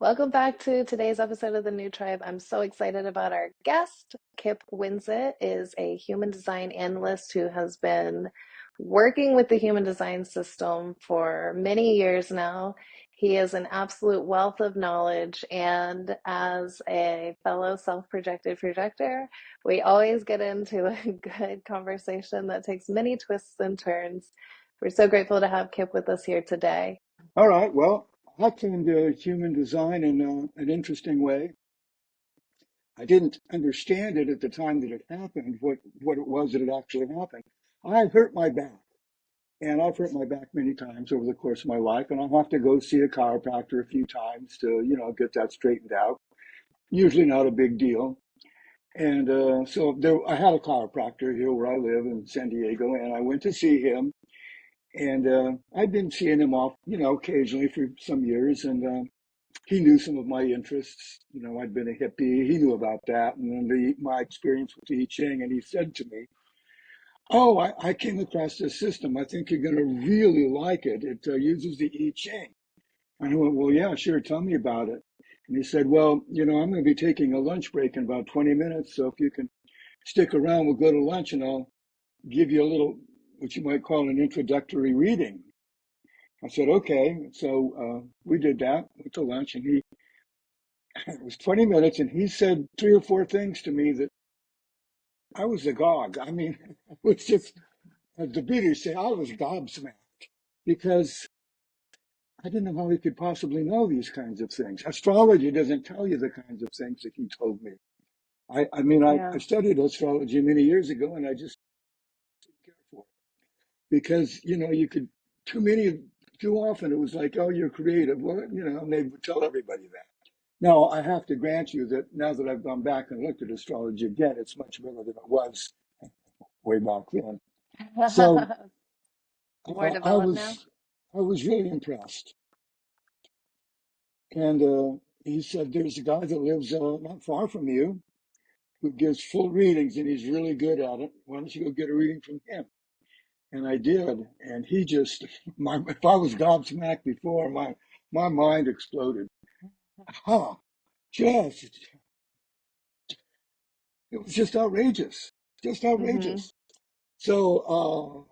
Welcome back to today's episode of The New Tribe. I'm so excited about our guest. Kip Winsett is a human design analyst who has been working with the human design system for many years now. He is an absolute wealth of knowledge, and as a fellow self-projected projector, we always get into a good conversation that takes many twists and turns. We're so grateful to have Kip with us here today. All right. Well, I came to human design in an interesting way. I didn't understand it at the time that it happened, what it was that had actually happened. I hurt my back, and I've hurt my back many times over the course of my life, and I'll have to go see a chiropractor a few times to, get that straightened out. Usually not a big deal. And I had a chiropractor here where I live in San Diego, and I went to see him. And I'd been seeing him off, occasionally for some years, and he knew some of my interests. I'd been a hippie. He knew about that, and then my experience with the I Ching. And he said to me, "Oh, I came across this system. I think you're going to really like it. It uses the I Ching." And I went, "Well, yeah, sure. Tell me about it." And he said, "Well, I'm going to be taking a lunch break in about 20 minutes. So if you can stick around, we'll go to lunch, and I'll give you a little, what you might call an introductory reading." I said, "Okay." So we did that, went to lunch, and it was 20 minutes, and he said three or four things to me that I was agog. I mean, it was just, as the British say, I was gobsmacked because I didn't know how he could possibly know these kinds of things. Astrology doesn't tell you the kinds of things that he told me. I Yeah. studied astrology many years ago, and I just didn't care for it because, too often it was like, "Oh, you're creative." Well, and they would tell everybody that. Now, I have to grant you that now that I've gone back and looked at astrology again, it's much better than it was way back then. So More I developed now? was I was really impressed. And he said, "There's a guy that lives not far from you who gives full readings, and he's really good at it. Why don't you go get a reading from him?" And I did, and he just if I was gobsmacked before, my mind exploded. Huh? Just It was just Hmm. outrageous. So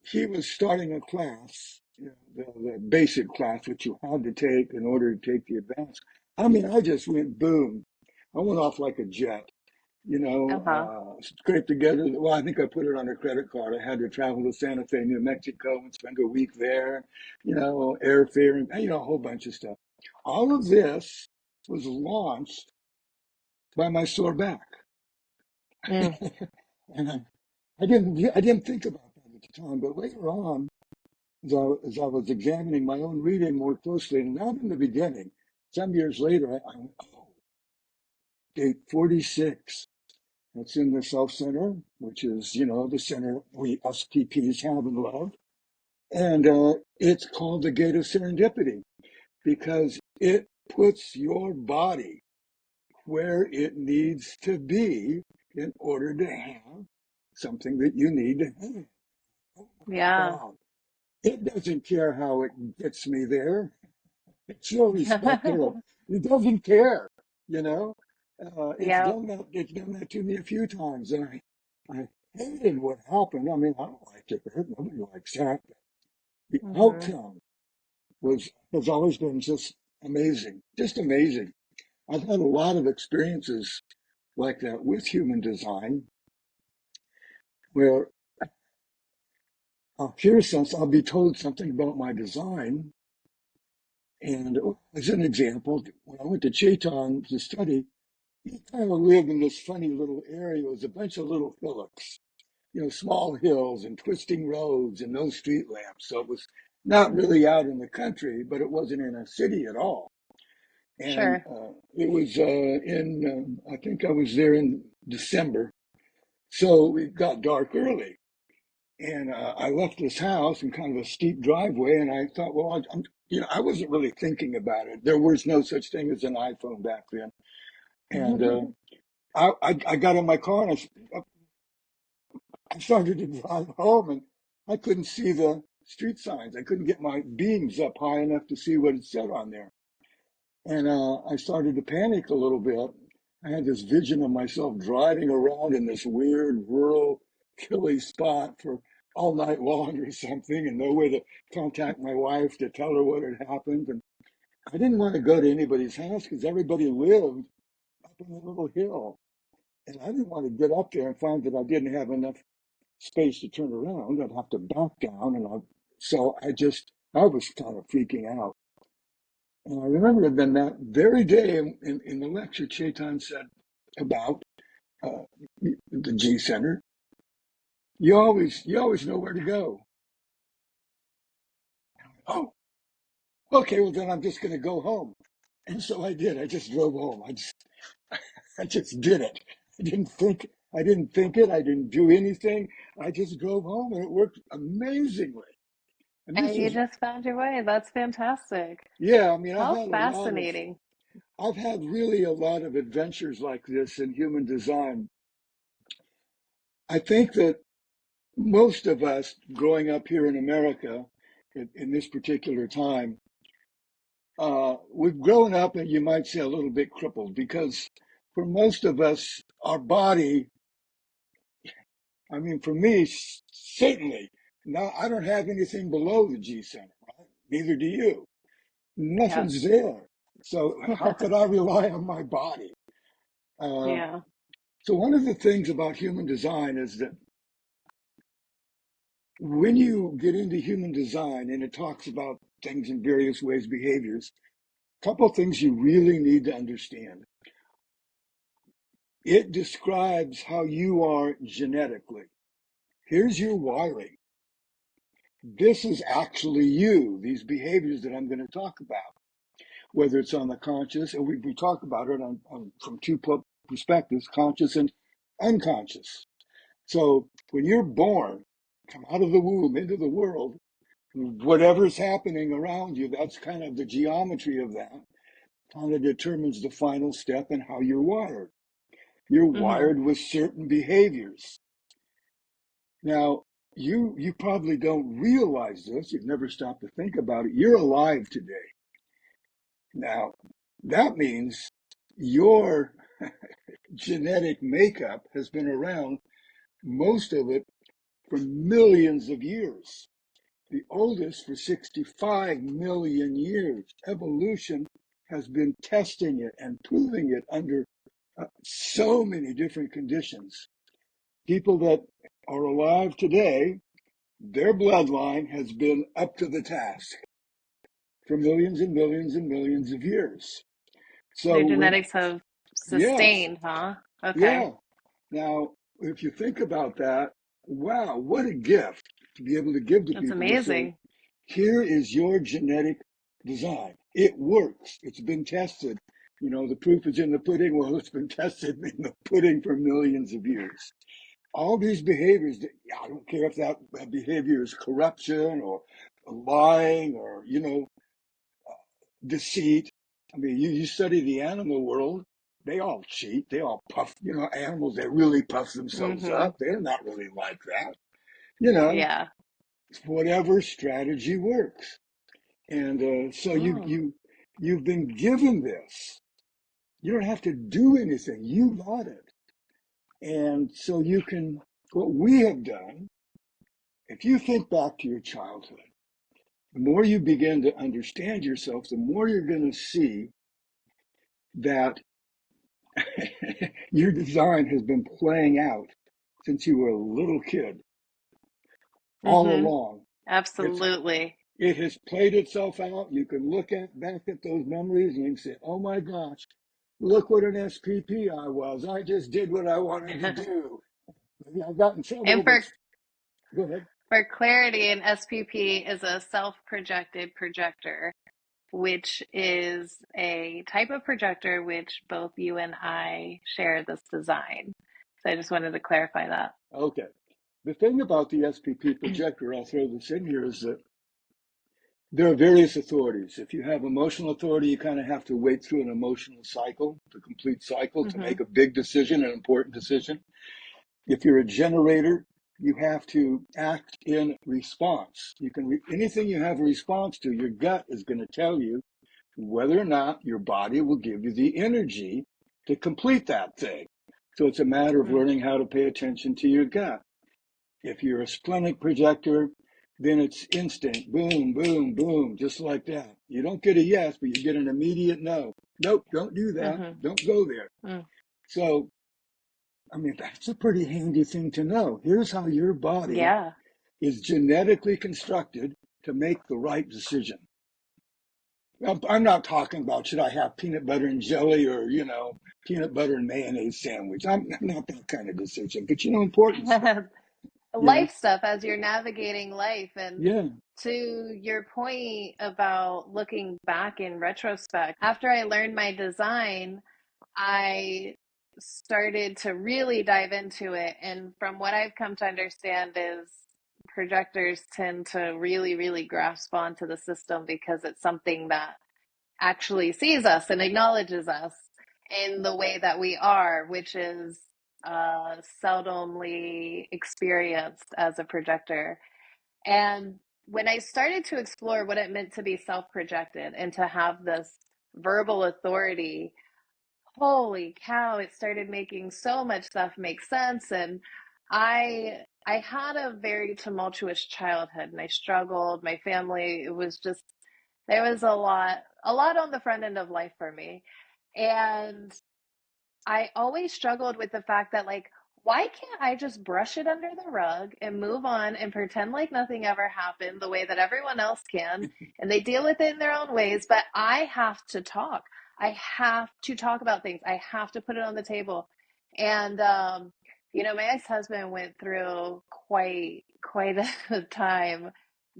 he was starting a class, the basic class, which you had to take in order to take the advanced. I mean, I just went boom. I went off like a jet, Uh-huh. scraped together. Well, I think I put it on a credit card. I had to travel to Santa Fe, New Mexico, and spend a week there, airfare, and, a whole bunch of stuff. All of this was launched by my sore back. Mm. And I didn't think about that at the time, but later on, as I was examining my own reading more closely, and not in the beginning, some years later, I went, "Oh, date 46. That's in the self center, which is, the center we STPs have and love. And it's called the gate of serendipity because it puts your body where it needs to be in order to have something that you need to have. Oh my Yeah. God. It doesn't care how it gets me there. It's so respectful. It doesn't care, you know. It's Yeah. done that. It's done that to me a few times, and I hated what happened. I mean, I don't like it. Nobody likes that. But the Hmm. outcome has always been just amazing. I've had a lot of experiences like that with human design, where I'll be told something about my design. And as an example, when I went to Chaitan to study, he kind of lived in this funny little area. It was a bunch of little hillocks, small hills and twisting roads and no street lamps. So it was not really out in the country, but it wasn't in a city at all. And Sure. it was I think I was there in December. So it got dark early. And I left this house in kind of a steep driveway, and I thought, well, I wasn't really thinking about it. There was no such thing as an iPhone back then. And I got in my car and I started to drive home, and I couldn't see the street signs. I couldn't get my beams up high enough to see what it said on there. And I started to panic a little bit. I had this vision of myself driving around in this weird rural hilly spot for all night long or something, and no way to contact my wife to tell her what had happened. And I didn't want to go to anybody's house because everybody lived up on a little hill. And I didn't want to get up there and find that I didn't have enough space to turn around. I'd have to back down. So I was kind of freaking out. And I remember then that very day in the lecture, Chetan said about uh, the G Center, you always know where to go. Oh, okay, well then I'm just going to go home. And so I did. I just drove home. I just did it. I didn't think. I didn't think it. I didn't do anything. I just drove home, and it worked amazingly. And And this you is, just found your way. That's fantastic. yeah. I mean, How fascinating. I've had really a lot of adventures like this in human design. I think that most of us growing up here in America in this particular time, we've grown up and you might say a little bit crippled because for most of us, our body, I mean, for me, certainly, now I don't have anything below the G center, right? Neither do you. Yep. Nothing's there. So how could I rely on my body? Uh, Yeah. so one of the things about human design is that when you get into human design and it talks about things in various ways, behaviors, a couple of things you really need to understand. It describes how you are genetically. Here's your wiring. This is actually you, these behaviors that I'm going to talk about, whether it's on the conscious, and we talk about it from two perspectives, conscious and unconscious. So when you're born, come out of the womb into the world, whatever's happening around you, that's kind of the geometry of that, kind of determines the final step in how you're wired. You're Hmm. wired with certain behaviors. Now, you probably don't realize this. You've never stopped to think about it. You're alive today. Now, that means your genetic makeup has been around, most of it, for millions of years. The oldest for 65 million years. Evolution has been testing it and proving it under so many different conditions. People that are alive today, their bloodline has been up to the task for millions and millions and millions of years. So Their when, genetics have yes, sustained, huh? Okay. yeah. Now, if you think about that, wow, what a gift to be able to give to That's people to say, amazing. here is your genetic design. It works. It's been tested. You know, the proof is in the pudding. Well, it's been tested in the pudding for millions of years. All these behaviors, I don't care if that behavior is corruption or lying or, deceit. I mean, you study the animal world, they all cheat, they all puff, animals that really puff themselves Hmm. up, they're not really like that. You know, Yeah. whatever strategy works. And so Oh. you've been given this. You don't have to do anything. You got it. And so what we have done, if you think back to your childhood, the more you begin to understand yourself, the more you're going to see that your design has been playing out since you were a little kid all Hmm. along. It's Absolutely. it has played itself out. You can look back at those memories and you can say, "Oh my gosh, look what an SPP I was. I just did what I wanted to do. Maybe I got in trouble, And but go ahead." for clarity, an SPP is a self-projected projector, which is a type of projector which both you and I share this design. So I just wanted to clarify that. Okay. The thing about the SPP projector, I'll throw this in here, is that there are various authorities. If you have emotional authority, you kind of have to wait through an emotional cycle, the complete cycle, to Hmm. make a big decision, an important decision. If you're a generator, you have to act in response. Anything you have a response to, your gut is going to tell you whether or not your body will give you the energy to complete that thing. So it's a matter of Mm. learning how to pay attention to your gut. If you're a splenic projector, then it's instant, boom, boom, boom, just like that. You don't get a yes, but you get an immediate no. Nope, don't do that. Mhm. Don't go there. Mm. So, I mean, that's a pretty handy thing to know. Here's how your body Yeah. is genetically constructed to make the right decision. I'm not talking about should I have peanut butter and jelly or, peanut butter and mayonnaise sandwich. I'm not that kind of decision, but important stuff. Yeah, Life stuff as you're navigating life. And yeah. to your point about looking back in retrospect, after I learned my design, I started to really dive into it. And from what I've come to understand is projectors tend to really, really grasp onto the system because it's something that actually sees us and acknowledges us in the way that we are, which is seldomly experienced as a projector. And when I started to explore what it meant to be self projected and to have this verbal authority, holy cow, it started making so much stuff make sense. And I had a very tumultuous childhood and I struggled. My family, it was just there was a lot on the front end of life for me. And I always struggled with the fact that, like, why can't I just brush it under the rug and move on and pretend like nothing ever happened the way that everyone else can? And they deal with it in their own ways, but I have to talk. I have to talk about things. I have to put it on the table. And, my ex-husband went through quite a time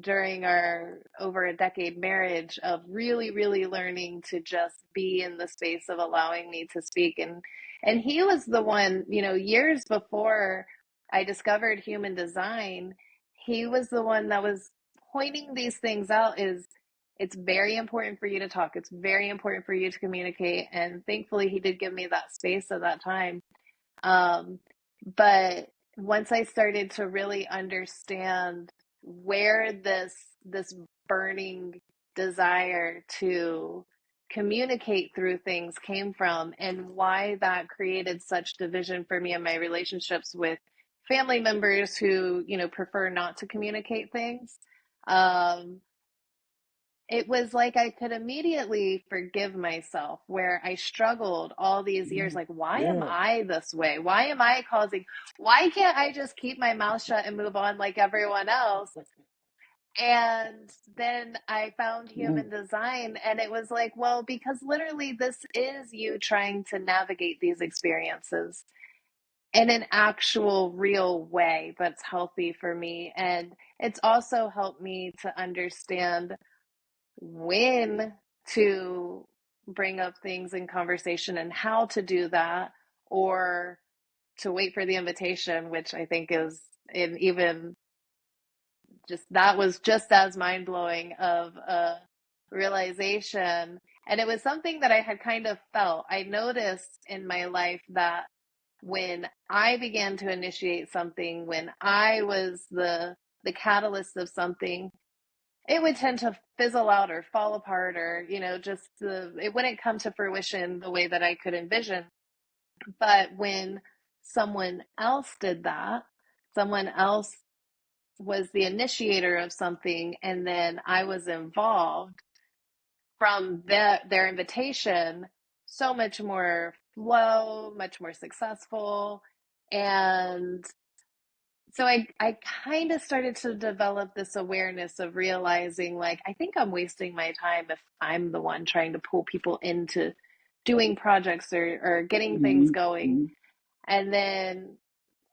during our over a decade marriage of really, really learning to just be in the space of allowing me to speak. And he was the one, years before I discovered human design, he was the one that was pointing these things out is it's very important for you to talk. It's very important for you to communicate. And thankfully he did give me that space at that time. Um, but once I started to really understand where this burning desire to communicate through things came from and why that created such division for me in my relationships with family members who, prefer not to communicate things. Um, it was like I could immediately forgive myself where I struggled all these years. Mm, Like, why am yeah. I this way? Why am I why can't I just keep my mouth shut and move on like everyone else? And then I found Yeah. human design, and it was like, well, because literally this is you trying to navigate these experiences in an actual real way that's healthy for me. And it's also helped me to understand when to bring up things in conversation and how to do that, or to wait for the invitation, which I think is in even just that was just as mind blowing of a realization. And it was something that I had kind of felt. I noticed in my life that when I began to initiate something, when I was the catalyst of something, it would tend to fizzle out or fall apart, or just it wouldn't come to fruition the way that I could envision. But when someone else did that, someone else was the initiator of something and then I was involved from their invitation, so much more flow, much more successful. And so I kind of started to develop this awareness of realizing, like, I think I'm wasting my time if I'm the one trying to pull people into doing projects or getting things Mm, going. mm. And then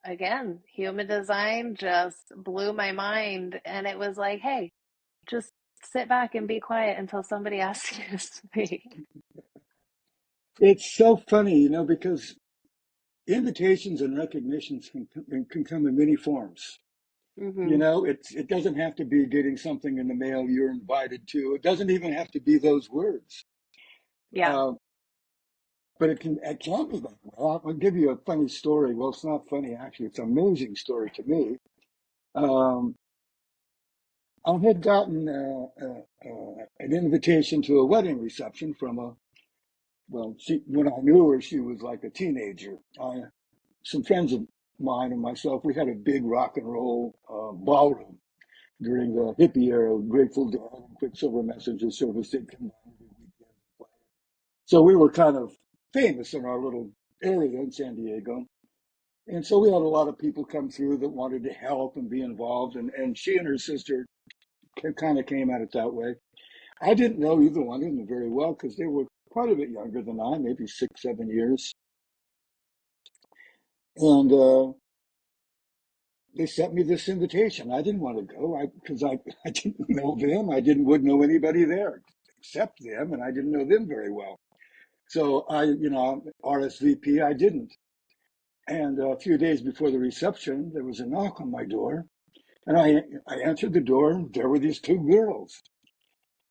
again, human design just blew my mind. And it was like, hey, just sit back and be quiet until somebody asks you to speak. It's so funny, because invitations and recognitions can come in many forms. Mm-hmm. It doesn't have to be getting something in the mail you're invited to. It doesn't even have to be those words. Yeah. Uh, but it can be that way. I'll give you a funny story. Well, it's not funny, actually. It's an amazing story to me. Um, I had gotten an invitation to a wedding reception from when I knew her, she was like a teenager. Some friends of mine and myself, we had a big rock and roll ballroom during the hippie era, Grateful Dead and Quicksilver Messenger service. They'd come down every weekend and play. So we were kind of famous in our little area in San Diego. And so we had a lot of people come through that wanted to help and be involved. And she and her sister kind of came at it that way. I didn't know either one of them very well because they were quite a bit younger than I, maybe 6, 7 years. And they sent me this invitation. I didn't want to go because I didn't know them. Wouldn't know anybody there except them, and I didn't know them very well. So RSVP, I didn't. And a few days before the reception, there was a knock on my door, and I answered the door, and there were these two girls.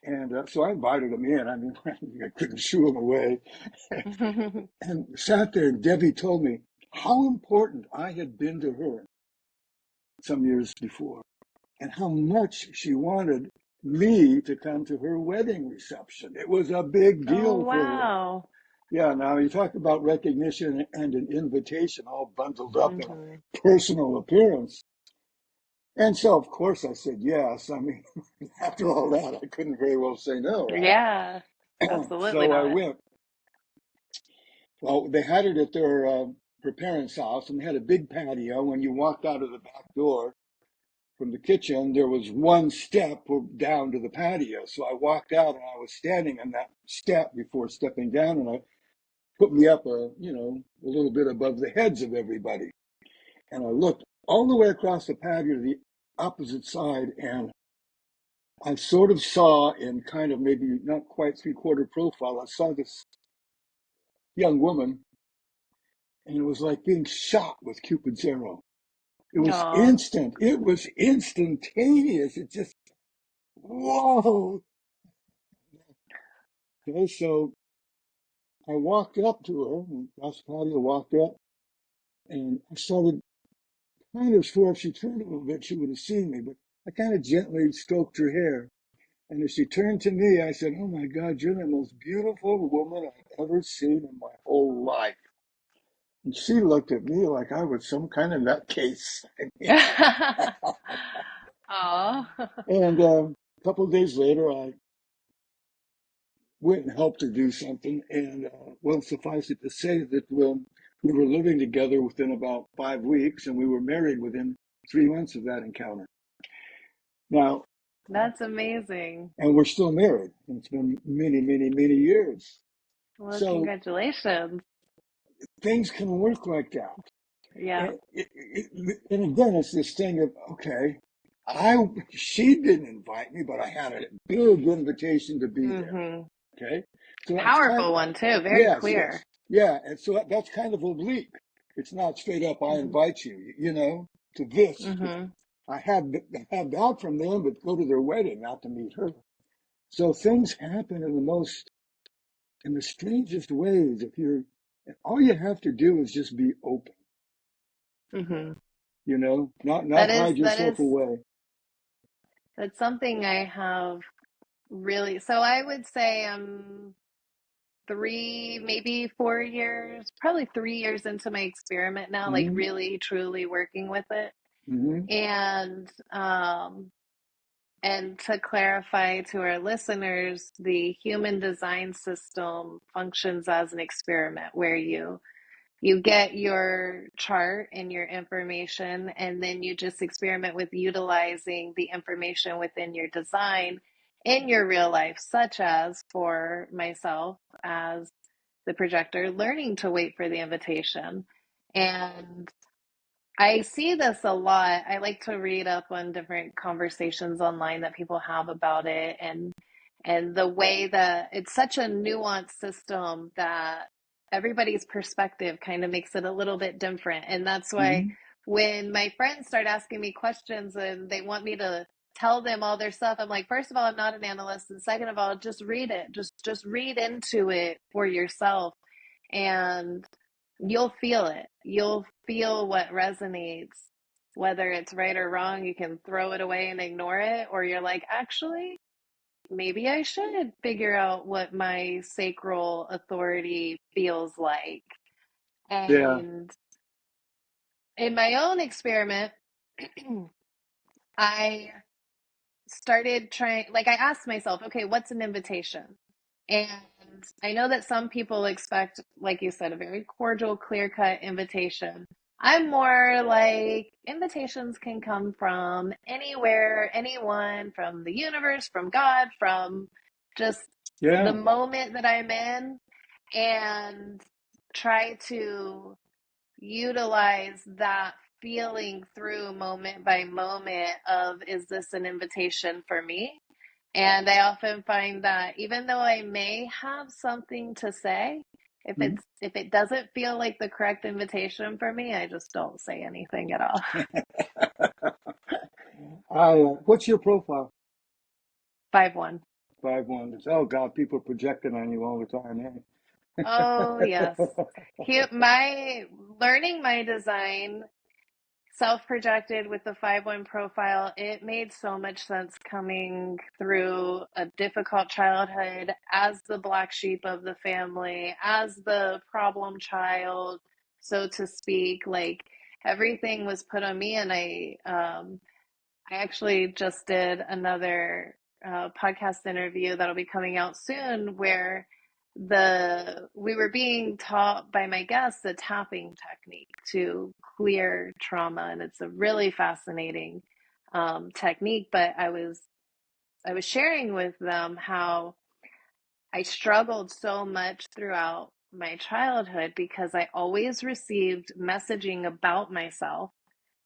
And so I invited them in. I mean, I couldn't shoo them away. And sat there, and Debbie told me how important I had been to her some years before, and how much she wanted me to come to her wedding reception. It was a big Oh, deal for her. wow. Yeah, now you talk about recognition and an invitation all bundled up in Hmm. a personal appearance. And so, of course, I said yes. I mean, after all that, I couldn't very well say no, right? Yeah, absolutely So I not. went. Well, they had it at her parents' house, and they had a big patio. When you walked out of the back door, from the kitchen, there was one step down to the patio. So I walked out and I was standing on that step before stepping down, and I put me up a little bit above the heads of everybody. And I looked all the way across the patio to the opposite side, and I sort of saw in kind of maybe not quite 3/4 profile, I saw this young woman, and it was like being shot with Cupid's arrow. It was Oh, instant. It was instantaneous. It just, whoa. Okay, so I walked up to her, and across the patio, walked up, and I started kind of sure if she turned a little bit, she would have seen me, but I kind of gently stroked her hair. And as she turned to me, I said, "Oh my God, you're the most beautiful woman I've ever seen in my whole life." And she looked at me like I was some kind of nutcase. oh, And a couple of days later, I went and helped her do something. And well, suffice it to say that we were living together within about 5 weeks, and we were married within 3 months of that encounter. Now, that's amazing. and we're still married. And it's been many, many, many years. Well, So congratulations. things can work like that. Yeah. And again, it's this thing of, okay, she didn't invite me, but I had a big invitation to be there. Hmm. Okay. So that's kind Powerful one too. Very yes, yes. clear. Yeah. And so that's kind of oblique. It's not straight up, I Hmm. invite you, to this. Hmm. I had that from them, but go to their wedding, not to meet her. So things happen in the strangest ways. All you have to do is just be open, Hmm. not That is hide that yourself is away. that's something I have really. So I would say I'm 3, maybe 4 years, probably 3 years into my experiment now, like Hmm. really truly working with it. Hmm. And to clarify to our listeners, the human design system functions as an experiment where you get your chart and your information, and then you just experiment with utilizing the information within your design in your real life, such as for myself as the projector, learning to wait for the invitation. And I see this a lot. I like to read up on different conversations online that people have about it, and the way that it's such a nuanced system that everybody's perspective kind of makes it a little bit different. And that's why Hmm. when my friends start asking me questions and they want me to tell them all their stuff, I'm like, first of all, I'm not an analyst, and second of all, just read it. Just read into it for yourself, and you'll feel it. You'll feel what resonates whether it's right or wrong, you can throw it away and ignore it, or you're like, actually, maybe I should figure out what my sacral authority feels like. Yeah, And in my own experiment, I started trying, like, I asked myself, okay, what's an invitation? And I know that some people expect, like you said, a very cordial, clear cut invitation. I'm more like invitations can come from anywhere, anyone, from the universe, from God, from just the yeah. moment that I'm in, and try to utilize that feeling through moment by moment of, is this an invitation for me? And I often find that even though I may have something to say, Mhm. if it doesn't feel like the correct invitation for me, I just don't say anything at all. What's your profile? 5-1. 5'1". Oh God, people projecting on you all the time, Oh, yes. eh? My learning my design self-projected with the 5-1 profile, it made so much sense coming through a difficult childhood as the black sheep of the family, as the problem child, so to speak. Like, everything was put on me, and I actually just did another podcast interview that'll be coming out soon, where the we were being taught by my guests the tapping technique to clear trauma, and it's a really fascinating technique. But I was sharing with them how I struggled so much throughout my childhood because I always received messaging about myself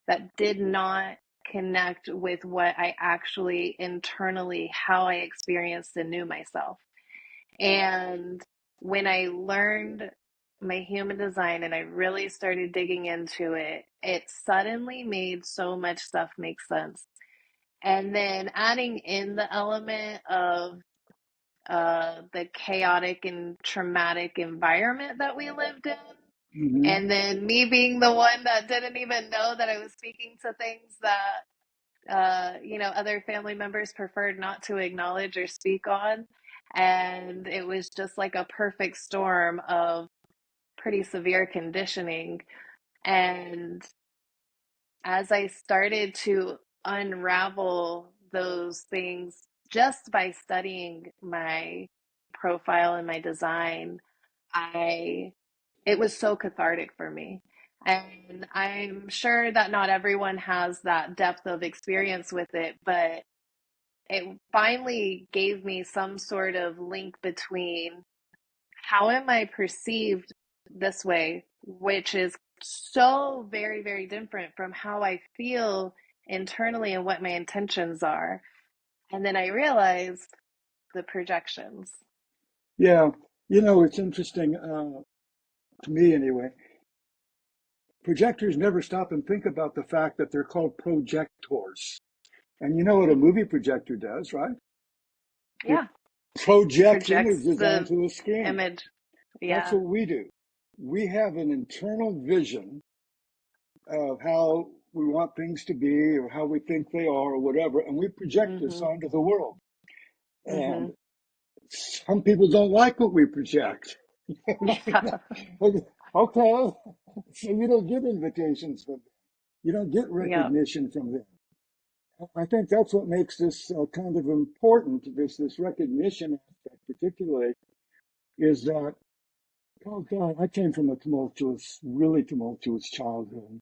that did not connect with what I actually internally, how I experienced and knew myself. And when I learned my human design and I really started digging into it, it suddenly made so much stuff make sense. And then adding in the element of the chaotic and traumatic environment that we lived in, Hmm. and then me being the one that didn't even know that I was speaking to things that other family members preferred not to acknowledge or speak on. And it was just like a perfect storm of pretty severe conditioning. And as I started to unravel those things just by studying my profile and my design, I it was so cathartic for me. And I'm sure that not everyone has that depth of experience with it, but it finally gave me some sort of link between how am I perceived this way, which is so very, very different from how I feel internally and what my intentions are. And then I realized the projections. Yeah, it's interesting, to me anyway. Projectors never stop and think about the fact that they're called projectors. And you know what a movie projector does, right? It Yeah, projects projects images the onto a screen. image. That's Yeah. what we do. We have an internal vision of how we want things to be or how we think they are or whatever, and we project this Mhm. onto the world. And Mhm. some people don't like what we project. Yeah. Okay, so you don't get invitations from them. You don't get Yep. recognition from them. I think that's what makes this kind of important. This recognition aspect, particularly, is that, oh God, I came from a tumultuous, really tumultuous childhood.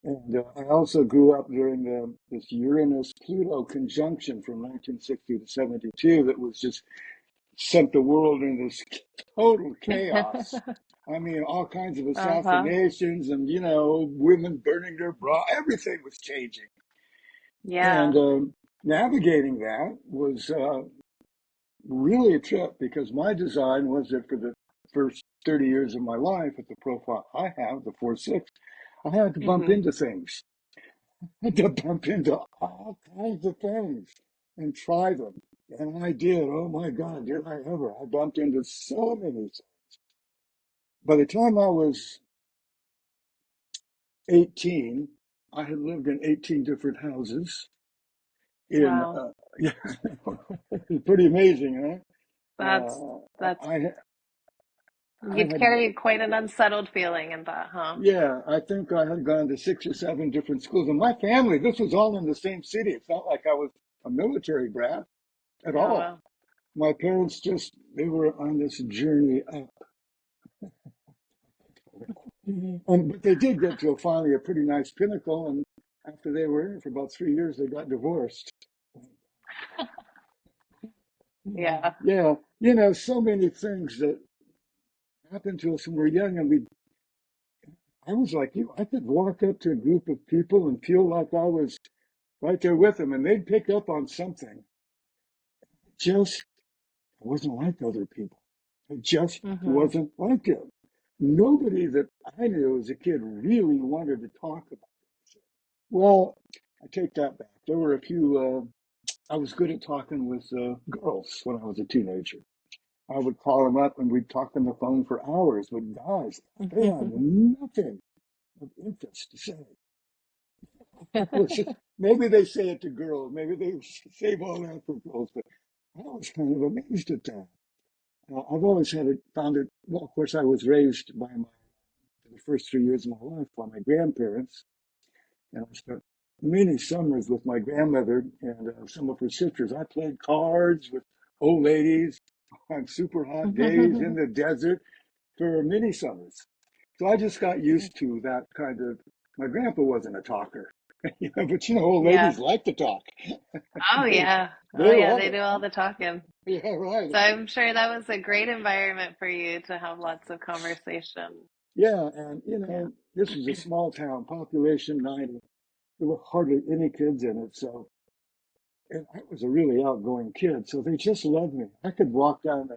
And I also grew up during this Uranus-Pluto conjunction from 1960 to 72 that was just sent the world into this total chaos. I mean, all kinds of Uh-huh. assassinations and, women burning their bra. Everything was changing. And Yeah. navigating that was really a trip because my design was that for the first 30 years of my life, at the profile I have, the 4-6, I had to bump Mhm. into things. I had to bump into all kinds of things and try them. And I did. Oh my God, did I ever? I bumped into so many things. By the time I was 18, I had lived in 18 different houses in, Wow. yeah, pretty amazing, huh? That's that's I you'd had, carry quite an unsettled feeling in that, huh? yeah, I think I had gone to 6 or 7 different schools. And my family, this was all in the same city. It's not like I was a military brat at Oh all. well. My parents just, they were on this journey up. But they did get to finally a pretty nice pinnacle. And after they were in it for about 3 years, they got divorced. Yeah. Yeah, so many things that happened to us when we were young. And I was like you, I could walk up to a group of people and feel like I was right there with them, and they'd pick up on something. Just wasn't like other people. It just Hmm. wasn't like them. Nobody that I knew as a kid really wanted to talk about it. Well, I take that back. There were a few, I was good at talking with girls when I was a teenager. I would call them up and we'd talk on the phone for hours with guys. They had nothing of interest to say. Maybe they say it to girls. Maybe they save all that for girls. But I was kind of amazed at that. I've always found it, well, of course, I was raised for the first 3 years of my life by my grandparents. And I spent many summers with my grandmother and some of her sisters. I played cards with old ladies on super hot days in the desert for many summers. So I just got used to that kind of. My grandpa wasn't a talker, but old Yeah. ladies like to talk. Oh they yeah. Oh they yeah, love they it. do all the talking. Yeah, right. So I'm sure that was a great environment for you to have lots of conversation. Yeah, and Yeah. this was a small town, population 90. There were hardly any kids in it, so and I was a really outgoing kid, so they just loved me. I could walk down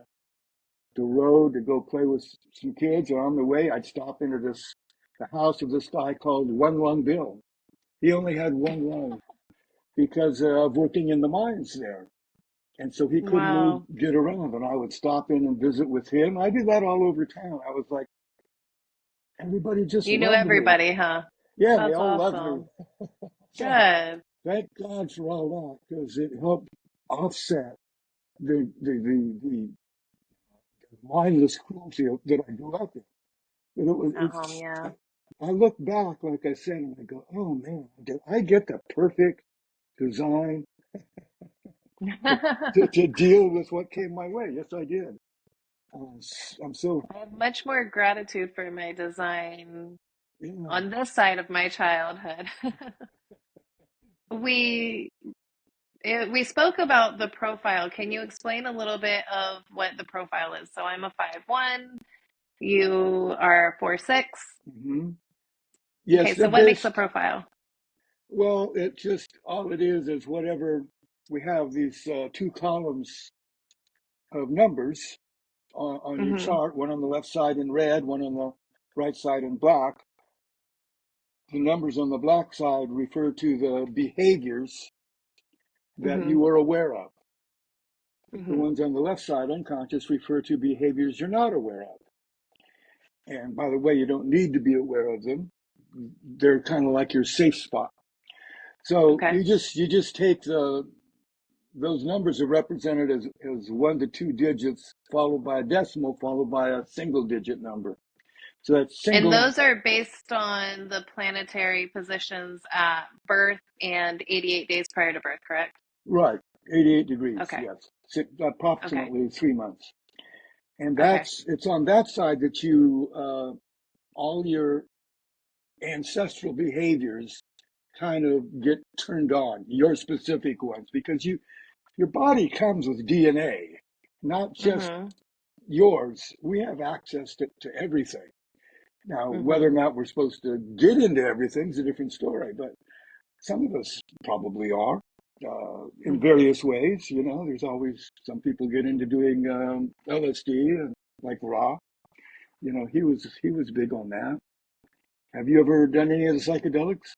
the road to go play with some kids, or on the way, I'd stop into the house of this guy called One Lung Bill. He only had one lung because of working in the mines there. And so he couldn't really Wow. get around, and I would stop in and visit with him. I did that all over town. I was like, everybody just You knew loved me. everybody, huh? Yeah, they That's all loved me. awesome. So Good. thank God for all that because it helped offset the mindless cruelty that I grew up in. And At home, yeah. I look back, like I said, and I go, oh man, did I get the perfect design to deal with what came my way? Yes, I did. I'm so, I have much more gratitude for my design yeah. on this side of my childhood. We we spoke about the profile. Can you explain a little bit of what the profile is? So I'm a 5'1", you are 4'6". Hmm. Okay, Yes, they're so what makes a based, profile? well, it just, all it is whatever we have these two columns of numbers on your Hmm. chart, one on the left side in red, one on the right side in black. The numbers on the black side refer to the behaviors that Hmm. you are aware of. The Hmm. ones on the left side, unconscious, refer to behaviors you're not aware of. And by the way, you don't need to be aware of them. They're kind of like your safe spot. So Okay. you just take those numbers are represented as 1 to 2 digits, followed by a decimal, followed by a single digit number. So that's And single, those are based on the planetary positions at birth and 88 days prior to birth, correct? right, 88 degrees, Okay. yes, Okay. approximately 3 months. And Okay. it's on that side that all your ancestral behaviors kind of get turned on, your specific ones, because your body comes with DNA, not just Hmm. yours. We have access to everything. Now, whether or Hmm. not we're supposed to get into everything is a different story, but some of us probably are in Hmm. various ways. There's always some people get into doing LSD and like raw. He was big on that. Have you ever done any of the psychedelics?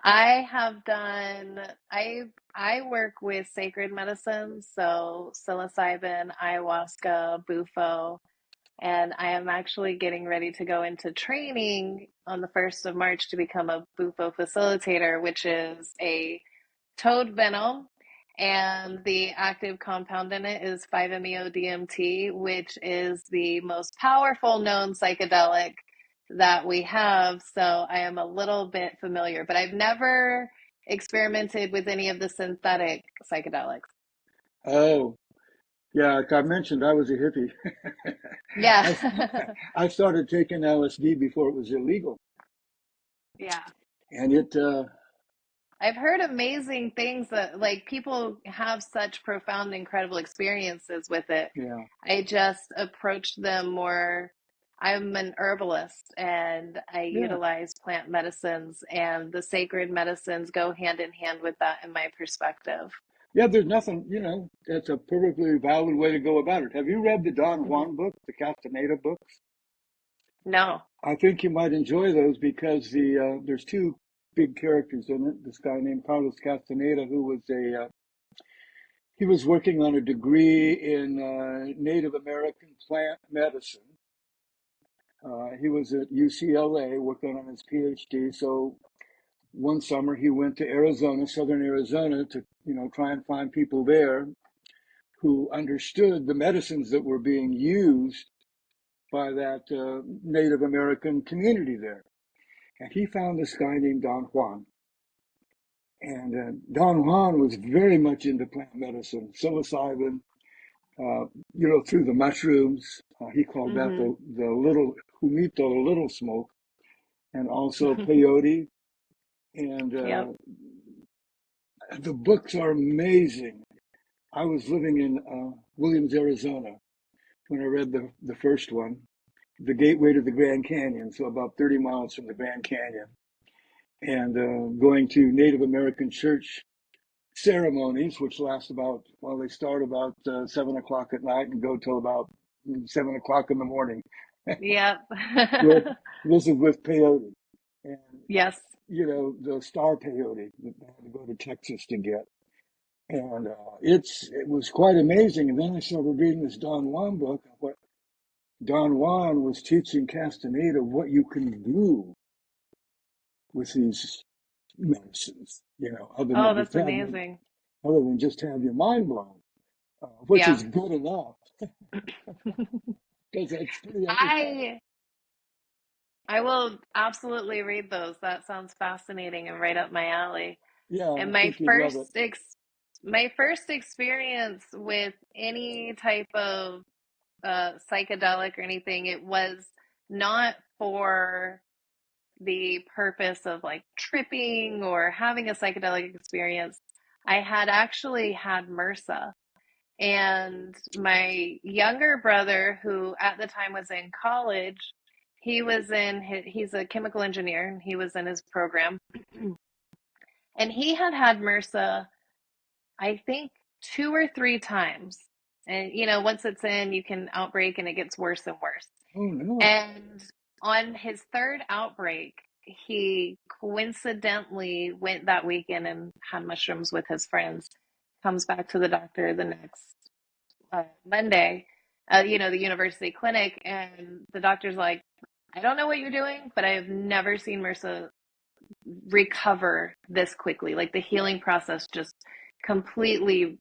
I have done, I work with sacred medicines, so psilocybin, ayahuasca, bufo. And I am actually getting ready to go into training on the 1st of March to become a bufo facilitator, which is a toad venom. And the active compound in it is 5-MeO-DMT, which is the most powerful known psychedelic that we have. So I am a little bit familiar, but I've never experimented with any of the synthetic psychedelics. Oh, yeah, like I mentioned, I was a hippie. I Yeah. I started taking LSD before it was illegal, Yeah. and it I've heard amazing things that like people have such profound, incredible experiences with it. yeah, I just approached them more. I'm an herbalist and I yeah, utilize plant medicines, and the sacred medicines go hand in hand with that in my perspective. yeah. There's nothing, that's a perfectly valid way to go about it. Have you read the Don Mhm. Juan book, the Castaneda books? No. I think you might enjoy those because there's two big characters in it. This guy named Carlos Castaneda, who was a he was working on a degree in Native American plant medicine. He was at UCLA working on his PhD. So one summer he went to Arizona, southern Arizona, to try and find people there who understood the medicines that were being used by that Native American community there. And he found this guy named Don Juan. And Don Juan was very much into plant medicine, psilocybin, through the mushrooms. He called that Hmm. the little humito, the little smoke, and also peyote. And Yep. the books are amazing. I was living in Williams, Arizona, when I read the first one, The Gateway to the Grand Canyon, so about 30 miles from the Grand Canyon, and going to Native American church ceremonies, which last about, well, they start about 7 o'clock at night and go till about 7 o'clock in the morning. Yep. with This is with peyote, and Yes. the star peyote that I had to go to Texas to get. And it was quite amazing. And then I started reading this Don Juan book. What Don Juan was teaching Castaneda what you can do with these medicines, Oh, that's amazing. other than just have your mind blown, which Yeah. is good enough because it's pretty everything. I I will absolutely read those. That sounds fascinating and right up my alley. Yeah, And I think you'd love it. my first experience with any type of psychedelic or anything, it was not for the purpose of like tripping or having a psychedelic experience. I had actually had MRSA. And my younger brother, who at the time was in college, he's a chemical engineer and he was in his program. And he had had MRSA, I think, 2 or 3 times. And, once it's in, you can outbreak and it gets worse and worse. Oh no. And on his third outbreak, he coincidentally went that weekend and had mushrooms with his friends. Comes back to the doctor the next Monday, the university clinic, and the doctor's like, I don't know what you're doing, but I have never seen MRSA recover this quickly. Like the healing process just completely,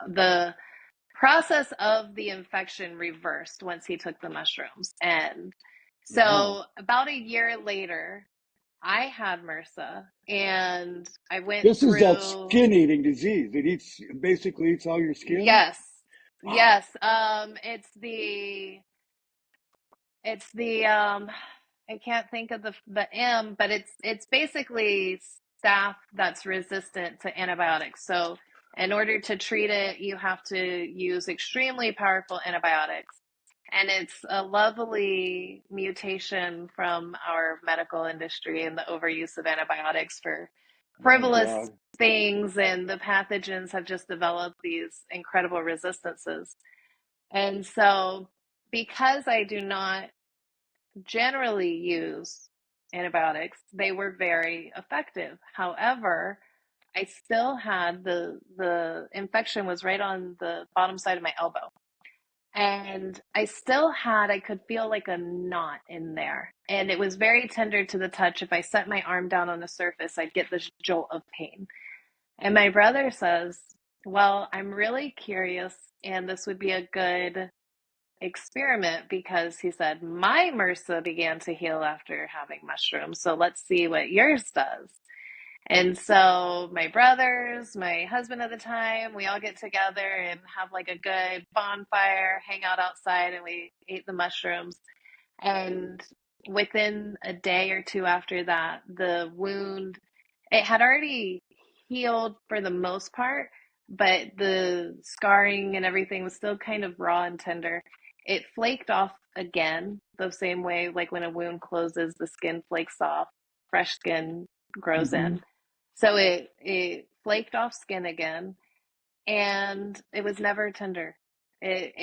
the process of the infection reversed once he took the mushrooms. And Wow. so about a year later, I had MRSA and I went This is that through, skin eating disease. It basically eats all your skin. yes, Wow. yes. It's the I can't think of the M, but it's basically staph that's resistant to antibiotics. So in order to treat it, you have to use extremely powerful antibiotics. And it's a lovely mutation from our medical industry and the overuse of antibiotics for Oh frivolous God. things, and the pathogens have just developed these incredible resistances. And so because I do not generally use antibiotics, they were very effective. However, I still had the infection was right on the bottom side of my elbow. And I could feel like a knot in there. And it was very tender to the touch. If I set my arm down on the surface, I'd get this jolt of pain. And my brother says, well, I'm really curious, and this would be a good experiment because he said, my MRSA began to heal after having mushrooms. So let's see what yours does. And so my brothers, my husband at the time, we all get together and have like a good bonfire, hang out outside, and we ate the mushrooms. And within a day or two after that, the wound, it had already healed for the most part, but the scarring and everything was still kind of raw and tender. It flaked off again, the same way like when a wound closes, the skin flakes off, fresh skin grows Hmm. in. So it flaked off skin again, and it was never tender. It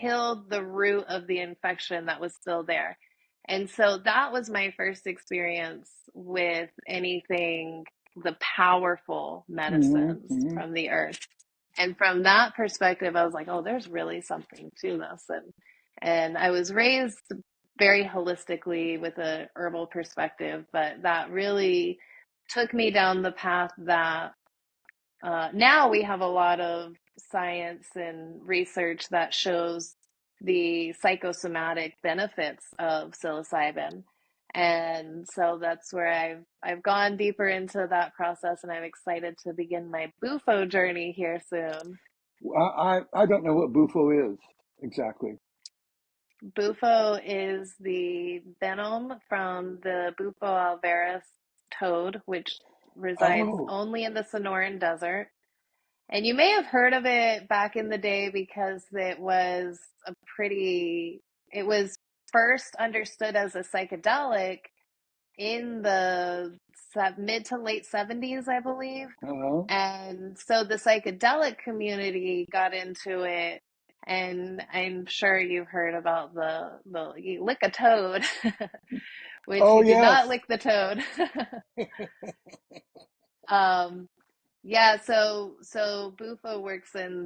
killed the root of the infection that was still there. And so that was my first experience with anything, the powerful Hmm. medicines Hmm. from the earth. And from that perspective, I was like, oh, there's really something to this. And I was raised very holistically with a herbal perspective, but that really took me down the path that now we have a lot of science and research that shows the psychosomatic benefits of psilocybin. And so that's where I've gone deeper into that process, and I'm excited to begin my Bufo journey here soon. I don't know what Bufo is exactly. Bufo is the venom from the Bufo alvarez toad, which resides Oh, only in the Sonoran Desert. And you may have heard of it back in the day because a pretty, it was first understood as a psychedelic in the mid to late 70s, I believe. uh, And so the psychedelic community got into it. And I'm sure you've heard about the you lick a toad, which oh you do not yes. lick the toad. um, yeah, so Bufo works in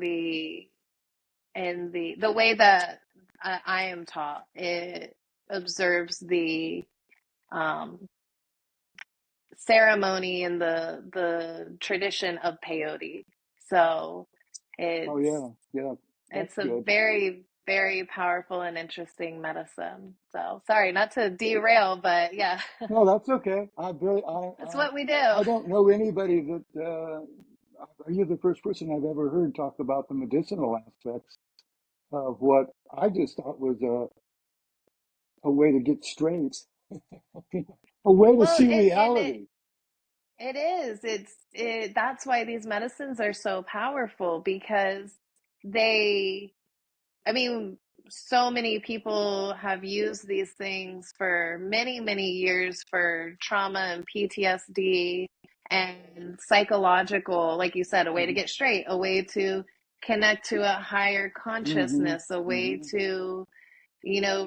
the way that I am taught. It observes the um, ceremony and the tradition of peyote. So Oh it's yeah, yeah. That's it's a good. very powerful and interesting medicine. So sorry, not to derail, but yeah, No, that's okay. that's what we do. I don't know anybody that. You're the first person I've ever heard talk about the medicinal aspects of what I just thought was a way to get straight, a way to Well, see and reality. it is. That's why these medicines are so powerful because they, I mean, so many people have used these things for many years for trauma and PTSD and psychological, like you said, a way to Hmm. get straight, a way to connect to a higher Hmm. consciousness, a way Hmm. to,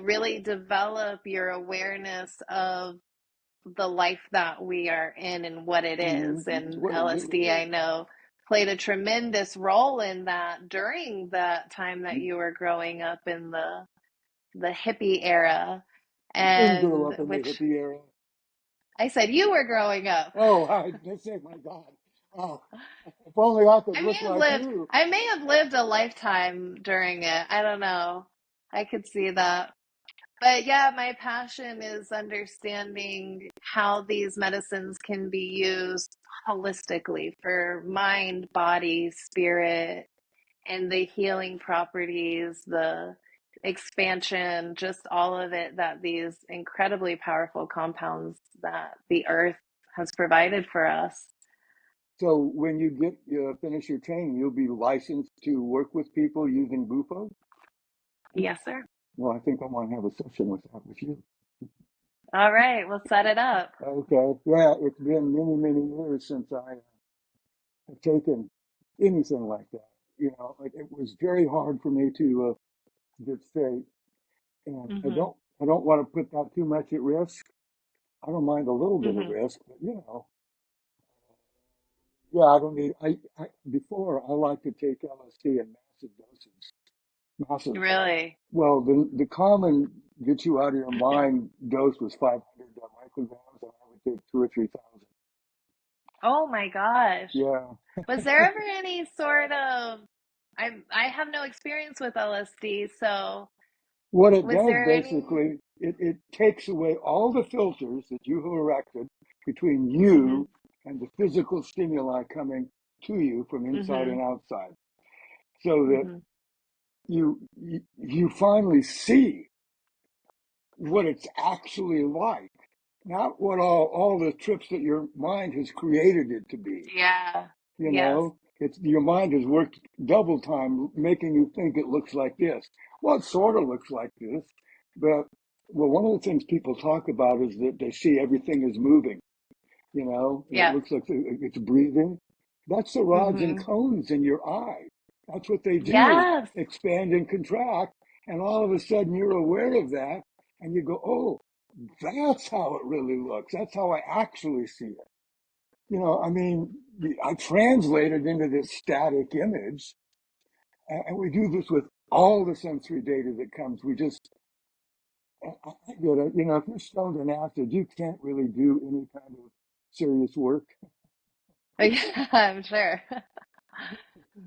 really develop your awareness of the life that we are in and what it Hmm. is. And What it really LSD, I is. know, played a tremendous role in that during that time that you were growing up in the hippie era. I didn't grow And up in the which hippie era. I said you were growing up. Oh, I just say, my God. Oh, if only I could look like you. I may have lived a lifetime during it. I don't know. I could see that. But yeah, my passion is understanding how these medicines can be used holistically for mind, body, spirit, and the healing properties, the expansion, just all of it that these incredibly powerful compounds that the earth has provided for us. So when you get finish your training, you'll be licensed to work with people using Bufo. Yes, sir. Well, I think I want to have a session with that with you. All right, we'll set it up. Okay. Yeah, it's been many years since I have taken anything like that. It was very hard for me to get straight, and Hmm. I don't want to put that too much at risk. I don't mind a little bit of Hmm. risk, but yeah, I don't need. Before I like to take LSD in massive doses. massive. Really? Well, the common get you out of your mind dose was 500 micrograms, and I would take 2 or 3 thousand. Oh my gosh. Yeah. Was there ever any sort of I have no experience with LSD, so What it was does there any basically, it takes away all the filters that you have erected between Mhm. you and the physical stimuli coming to you from inside Mhm. and outside, so that Mhm. you finally see what it's actually like, not what all the trips that your mind has created it to be. Yeah. You Yes. know, it's your mind has worked double time making you think it looks like this. Well, it sort of looks like this, but well, one of the things people talk about is that they see everything is moving. You know, it Yes. looks like it's breathing. That's the rods and Mhm. cones in your eye. That's what they do, Yes. expand and contract. And all of a sudden you're aware of that and you go, oh, that's how it really looks. That's how I actually see it. I mean, I translate it into this static image, and we do this with all the sensory data that comes. I get it. If you're stoned and acid, you can't really do any kind of serious work. Yeah, I'm sure.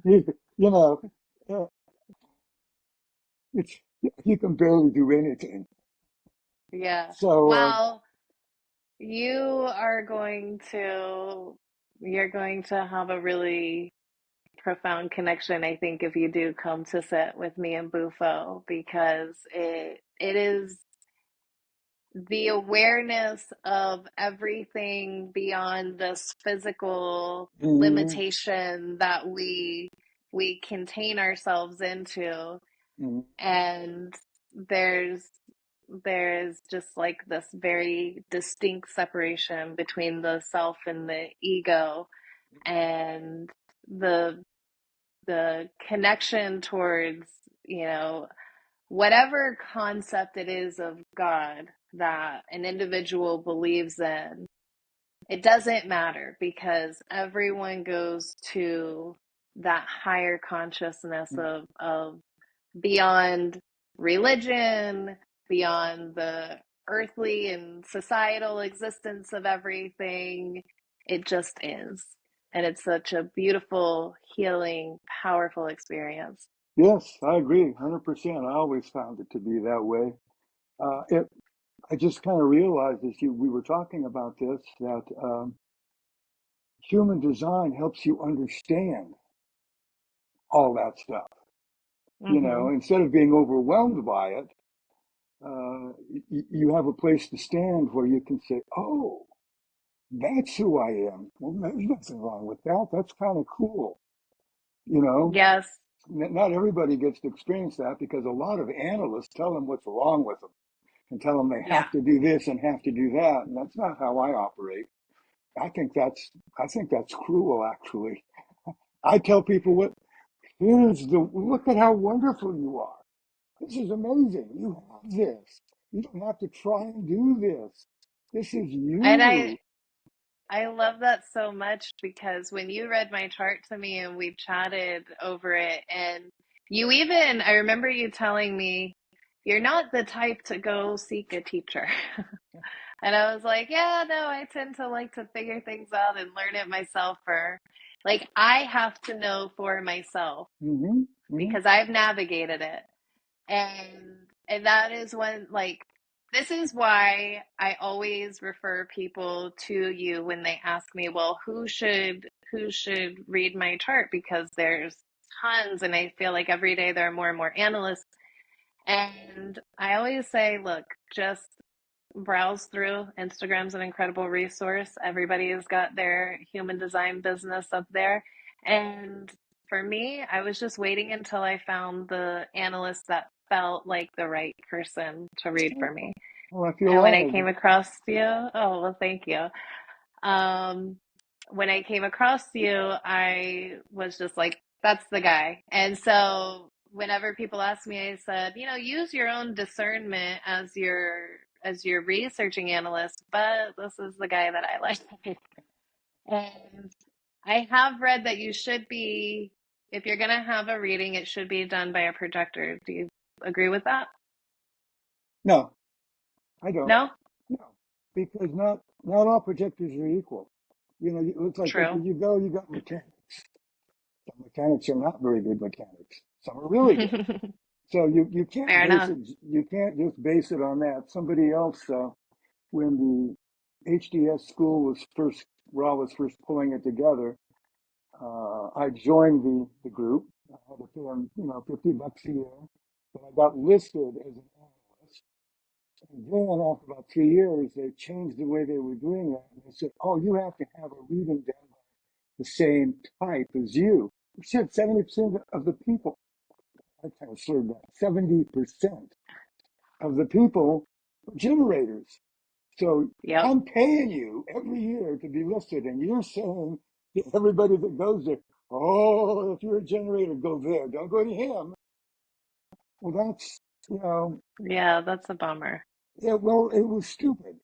You, you know, uh, it's you can barely do anything. Yeah. So, Well, you are going to you're going to have a really profound connection, I think, if you do come to sit with me and Bufo, because it is the awareness of everything beyond this physical mm, limitation that we contain ourselves into, mm, and there's there's just like this very distinct separation between the self and the ego, and the the connection towards, you know, whatever concept it is of God that an individual believes in. It doesn't matter because everyone goes to that higher consciousness mm. of beyond religion, beyond the earthly and societal existence of everything. It just is. And it's such a beautiful, healing, powerful experience. Yes, I agree, 100%. I always found it to be that way. I just kind of realized as we were talking about this that human design helps you understand all that stuff. Mm-hmm. Instead of being overwhelmed by it, you have a place to stand where you can say, "Oh, that's who I am." Well, there's nothing wrong with that. That's kind of cool. You know, Yes. Not everybody gets to experience that because a lot of analysts tell them what's wrong with them and tell them they Yeah. have to do this and have to do that, and that's not how I operate. I think that's I think that's cruel, actually. I tell people, what here's the look at how wonderful you are. This is amazing. You have this. You don't have to try and do this. This is And you. I love that so much because when you read my chart to me and we chatted over it, and you even, I remember you telling me, you're not the type to go seek a teacher. And I was like, yeah, no, I tend to like to figure things out and learn it myself, for like I have to know for myself Hmm. Hmm. because I've navigated it. And that is when, like, this is why I always refer people to you when they ask me, well, who should read my chart, because there's tons, and I feel like every day there are more and more analysts. And I always say, look, just browse through. Instagram's an incredible resource. Everybody has got their human design business up there. And for me, I was just waiting until I found the analyst that felt like the right person to read for me. Well, I feel And when I honored. came across you, oh, well, thank you. Um, when I came across you, I was just like, that's the guy. And so whenever people ask me, I said, use your own discernment as your researching analyst, but this is the guy that I like. And I have read that you should be If you're gonna have a reading, it should be done by a projector. Do you agree with that? No, I don't. No? No, because not all projectors are equal. You know, it's like True. you go, you got mechanics. Some mechanics are not very good mechanics. Some are really good. So you can't Fair base enough. it. You can't just base it on that. Somebody else, when the HDS school was first, Raw was first pulling it together, I joined the group. I had to pay them, $50 a year, but I got listed as an analyst. And then after about 3 years, they changed the way they were doing that. And they said, "Oh, you have to have a reading done by the same type as you." We said 70% of the people, I kind of slurred that, 70% of the people are generators. So Yep. I'm paying you every year to be listed, and you're saying to everybody that goes there, "Oh, if you're a generator, go there. Don't go to him." Well, that's, you know, Yeah, that's a bummer. yeah, well, it was stupid.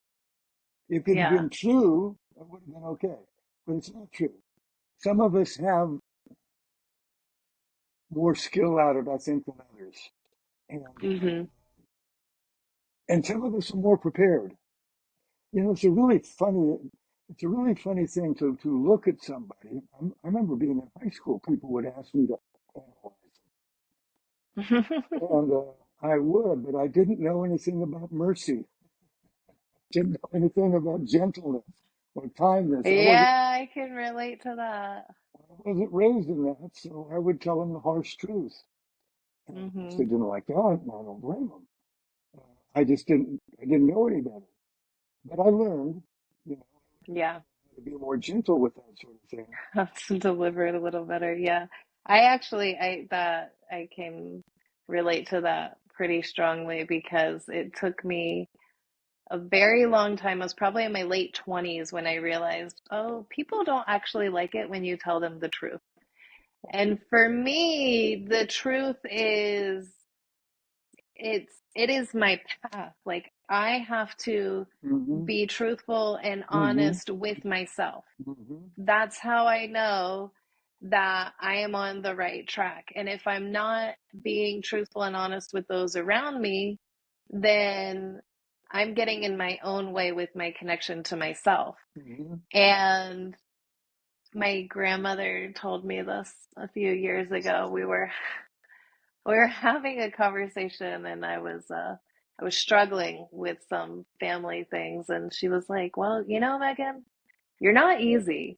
If it had Yeah. been true, it would have been okay. But it's not true. Some of us have more skill at it, I think, than others. And, Hmm. and some of us are more prepared. You know, it's a really funny thing to look at somebody. I remember being in high school, people would ask me to analyze them. And I would, but I didn't know anything about mercy, didn't know anything about gentleness or kindness. Yeah, I can relate to that. I wasn't raised in that, so I would tell them the harsh truth. And of course, they Hmm. didn't like that, and I don't blame them. I didn't know any better. But I learned, you know, Yeah. to be more gentle with that sort of thing. Have to deliver it a little better. Yeah. I can relate to that pretty strongly because it took me a very long time. I was probably in my late 20s when I realized, oh, people don't actually like it when you tell them the truth. And for me, the truth is it is my path. Like I have to Hmm. be truthful and Hmm. honest with myself. Hmm. That's how I know that I am on the right track. And if I'm not being truthful and honest with those around me, then I'm getting in my own way with my connection to myself. Hmm. And my grandmother told me this a few years ago. We were having a conversation and I was struggling with some family things and she was like, "Well, you know, Megan, you're not easy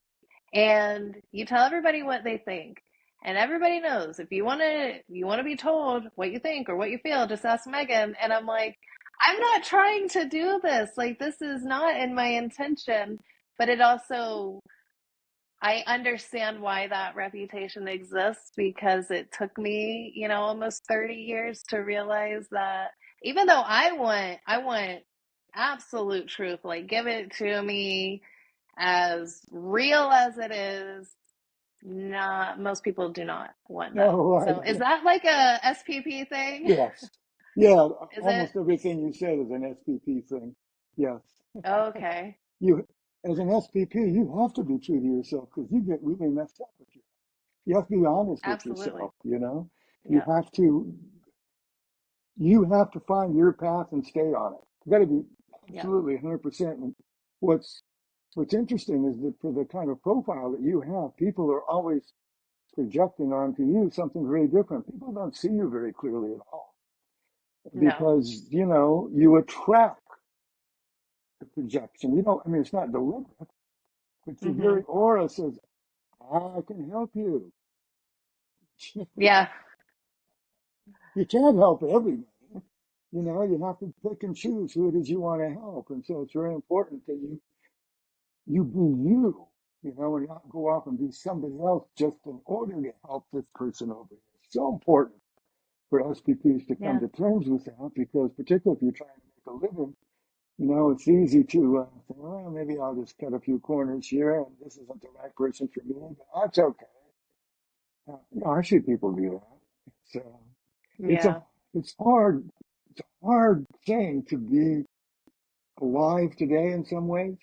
and you tell everybody what they think. And everybody knows if you want to be told what you think or what you feel, just ask Megan." And I'm like, "I'm not trying to do this. Like this is not in my intention." But it also I understand why that reputation exists because it took me, almost 30 years to realize that even though I want absolute truth, like give it to me as real as it is, not most people do not want that. Oh, right. So is that like a SPP thing? Yes. Yeah, Is it? almost everything you said is an SPP thing. Yes. Okay. You, as an SPP, you have to be true to yourself because you get really messed up with you. You have to be honest with Absolutely. yourself, you know? You Yeah. have to, you have to find your path and stay on it. You got to be Yeah. absolutely 100%. And what's, what's interesting is that for the kind of profile that you have, people are always projecting onto you something very different. People don't see you very clearly at all No. because, you attract the projection. You don't, I mean, it's not deliberate, but your Hmm. very aura says, "I can help you." Yeah. You can't help everybody. You have to pick and choose who it is you want to help. And so it's very important that you be you, and not go off and be somebody else just in order to help this person over here. It's so important for SPPs to come Yeah. to terms with that because particularly if you're trying to make a living, it's easy to say, well, maybe I'll just cut a few corners here and this isn't the right person for me, but that's okay. I see people do that. It's a, Yeah. it's hard. It's a hard thing to be alive today in some ways.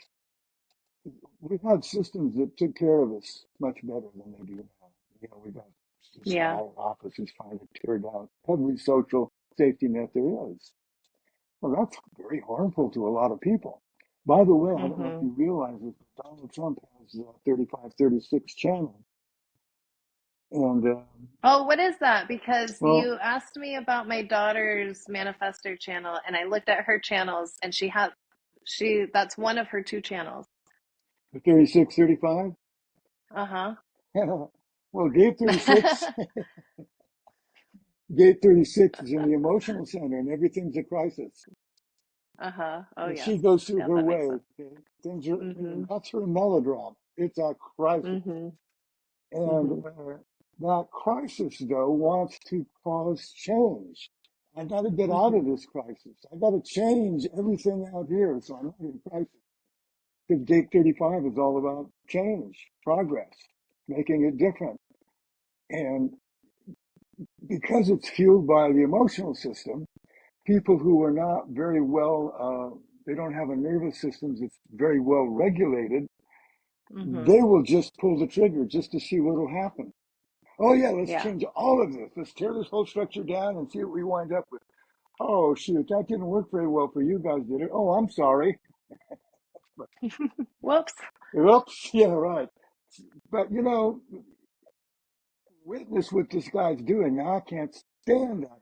We've had systems that took care of us much better than they do now. We've got Yeah. Society offices trying to tear down every social safety net there is. Well, that's very harmful to a lot of people. By the way, I don't know if Hmm. you realize that Donald Trump has 35, 36 channels. And, Oh, what is that? Because well, you asked me about my daughter's manifestor channel, and I looked at her channels, and that's one of her two channels. the 36, 35. Uh-huh. Well, gate 36, gate 36 is in the emotional center and everything's a crisis. Uh-huh. Oh, And yes. she goes through Yeah, her that makes way. sense. Okay? Things are, Mm-hmm. that's her melodrama. It's a crisis. Mm-hmm. And Mm-hmm. that crisis, though, wants to cause change. I got to get out Mm-hmm. of this crisis. I got to change everything out here so I'm not in crisis. Because Gate 35 is all about change, progress, making it different. And because it's fueled by the emotional system, people who are not very well, they don't have a nervous system that's very well regulated, Mm-hmm. they will just pull the trigger just to see what will happen. Oh yeah, let's Yeah. change all of this. Let's tear this whole structure down and see what we wind up with. Oh shoot, that didn't work very well for you guys, did it? Oh, I'm sorry. Whoops. Oops, yeah, right. But witness what this guy's doing. Now I can't stand that.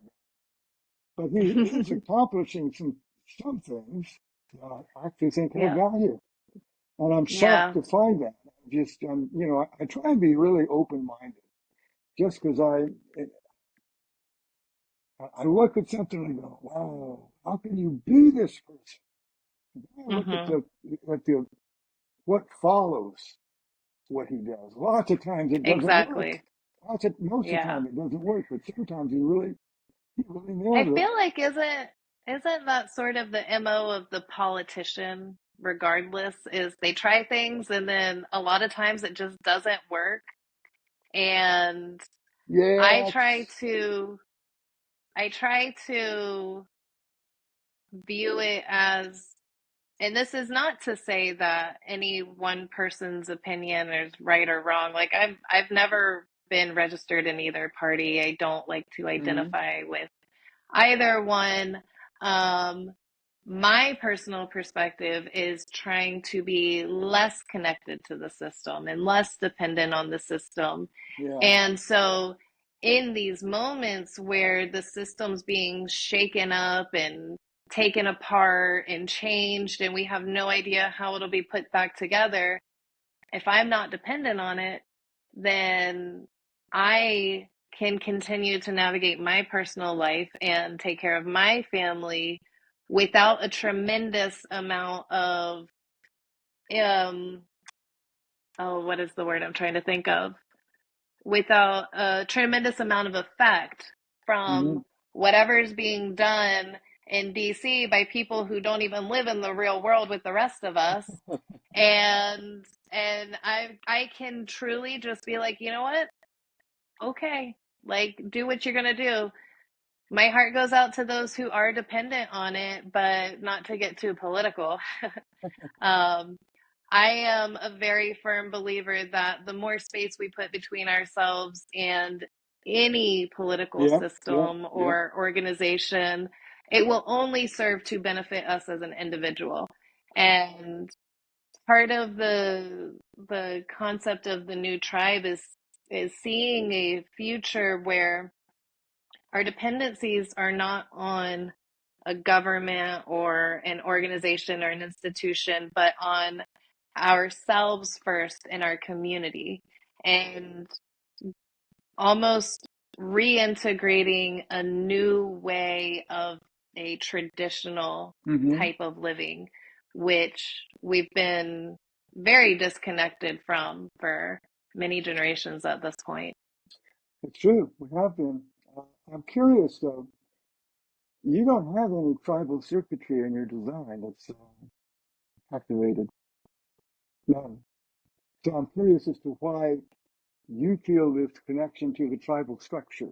But he is accomplishing some things that I actually think have Yeah. value. And I'm shocked Yeah. to find that. Just, I try and be really open-minded just because I look at something and go, wow, how can you be this person? I look at Mm-hmm. what follows what he does. Lots of times it doesn't work. Exactly. Most of the Yeah. time it doesn't work, but sometimes he really I nails it. feel like isn't that sort of the MO of the politician, regardless, is they try things and then a lot of times it just doesn't work. And I Yeah, try to I try to view it as, and this is not to say that any one person's opinion is right or wrong. Like I've never been registered in either party. I don't like to mm, identify with either one. Um, my personal perspective is trying to be less connected to the system and less dependent on the system. yeah. And so, in these moments where the system's being shaken up and taken apart and changed, and we have no idea how it'll be put back together, if I'm not dependent on it, then I can continue to navigate my personal life and take care of my family without a tremendous amount of um oh, what is the word I'm trying to think of? Without a tremendous amount of effect from Hmm. whatever is being done in DC by people who don't even live in the real world with the rest of us. And I can truly just be like, you know what? Okay, like do what you're gonna do. My heart goes out to those who are dependent on it, but not to get too political. um, I am a very firm believer that the more space we put between ourselves and any political Yep, yep, system yep. or organization, it will only serve to benefit us as an individual. And part of the concept of the new tribe is seeing a future where our dependencies are not on a government or an organization or an institution, but on ourselves first in our community, and almost reintegrating a new way of a traditional Hmm. type of living, which we've been very disconnected from for many generations at this point. It's true. We have been. I'm curious though. You don't have any tribal circuitry in your design that's activated. None. So I'm curious as to why you feel this connection to the tribal structure.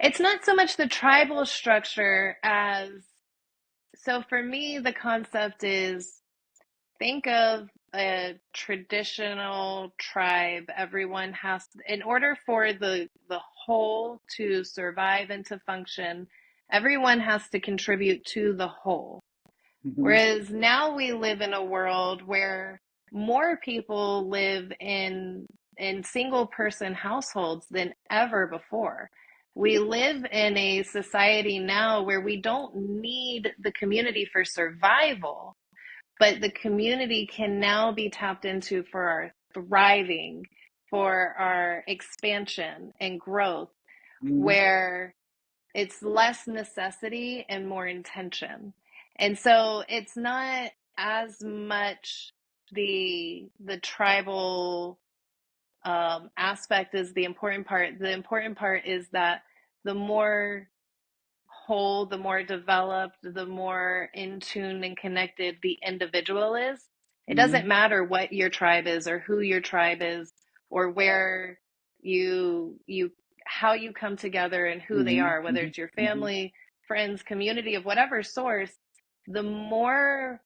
It's not so much the tribal structure as, so for me, the concept is, think of a traditional tribe, everyone has, in order for the whole to survive and to function, everyone has to contribute to the whole. Hmm. Whereas now we live in a world where more people live in single person households than ever before. We live in a society now where we don't need the community for survival, but the community can now be tapped into for our thriving, for our expansion and growth, Hmm. where it's less necessity and more intention. And so it's not as much the tribal aspect is the important part. The important part is that the more whole, the more developed, the more in tune and connected the individual is. It Hmm. doesn't matter what your tribe is or who your tribe is or where you how you come together and who they Hmm. are, whether Hmm. it's your Hmm. family, friends, community of whatever source, the more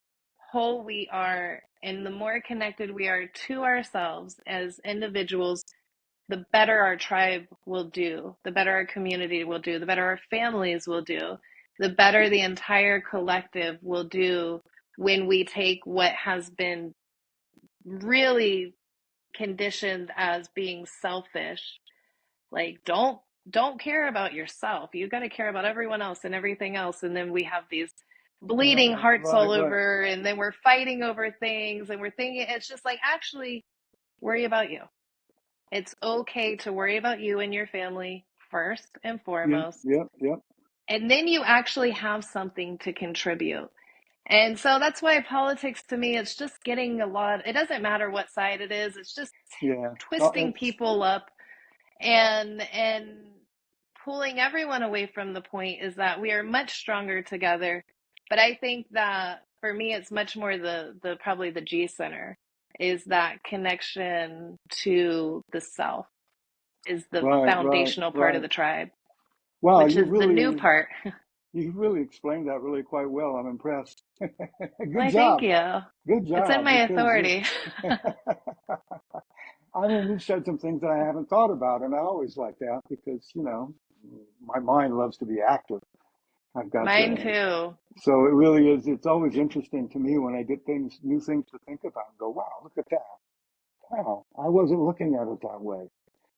whole we are and the more connected we are to ourselves as individuals, the better our tribe will do, the better our community will do, the better our families will do, the better the entire collective will do when we take what has been really conditioned as being selfish. Like don't care about yourself. You got to care about everyone else and everything else, and then we have these bleeding hearts Right, all right. over, and then we're fighting over things, and we're thinking it's just like, actually worry about you. It's okay to worry about you and your family first and Yep, foremost. yep, yep. And then you actually have something to contribute. And so that's why politics to me, it's just getting a lot, it doesn't matter what side it is, it's just Yeah. Oh, twisting people up and pulling everyone away from the point is that we are much stronger together. But I think that for me, it's much more the probably the G center is that connection to the self is the right, right, foundational part of right. the tribe, Wow, which is the new part. you really explained that really quite well. I'm impressed. Good Why, thank job. you. Good It's in job, my because authority. I mean, you've said some things that I haven't thought about, and I always like that because, my mind loves to be active. I've got Mine too. so it really is, it's always interesting to me when I get new things to think about and go, wow, look at that. Wow, I wasn't looking at it that way.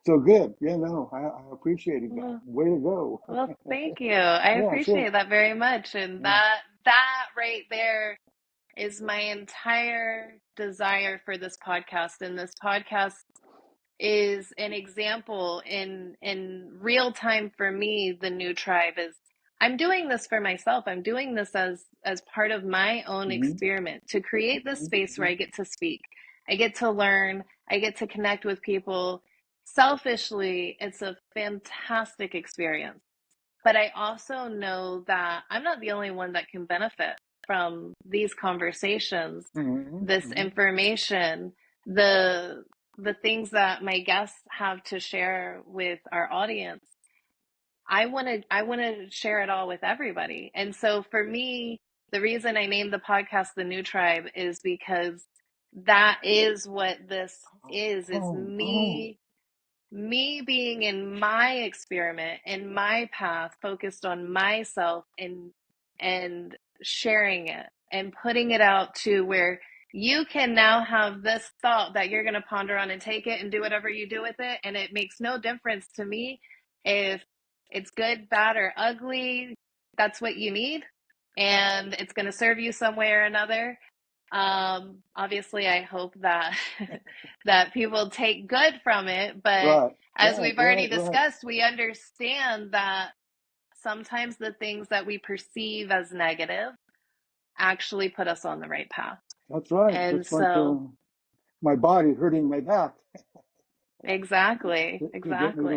So good. Yeah, no, I appreciated that. Well, Way to go. well, thank you. I Yeah, sure. appreciate that very much. And Yeah. that right there is my entire desire for this podcast. And this podcast is an example in real time for me. The new tribe is, I'm doing this for myself. I'm doing this as part of my own Hmm. experiment to create this Hmm. space where Hmm. I get to speak, I get to learn, I get to connect with people. Selfishly, it's a fantastic experience, but I also know that I'm not the only one that can benefit from these conversations, Hmm. this Hmm. information, the the things that my guests have to share with our audience. I want to share it all with everybody. And so for me, the reason I named the podcast The New Tribe is because that is what this is Oh, oh. me being in my experiment, in my path, focused on myself and sharing it and putting it out to where you can now have this thought that you're going to ponder on and take it and do whatever you do with it. And it makes no difference to me if it's good, bad, or ugly. That's what you need. And it's going to serve you some way or another. Obviously, I hope that that people take good from it, but Right, as right, we've already right, right. discussed, we understand that sometimes the things that we perceive as negative actually put us on the right path. That's right. And Just like so, my body hurting my back exactly, to get me to exactly.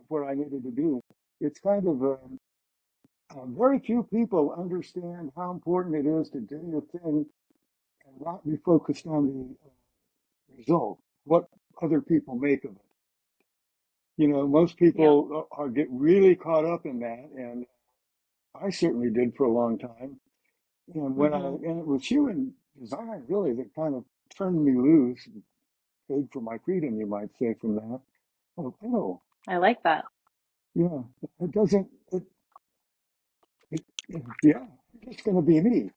where I needed to be. It's kind of very few people understand how important it is to do your thing and not be focused on the result, what other people make of it. Most Yep. people get really caught up in that, and I certainly did for a long time. And Mm-hmm. and it was human design really that kind of turned me loose, paid for my freedom, you might say, from that. Oh, I like that. yeah, it doesn't, it, yeah, it's going to be me.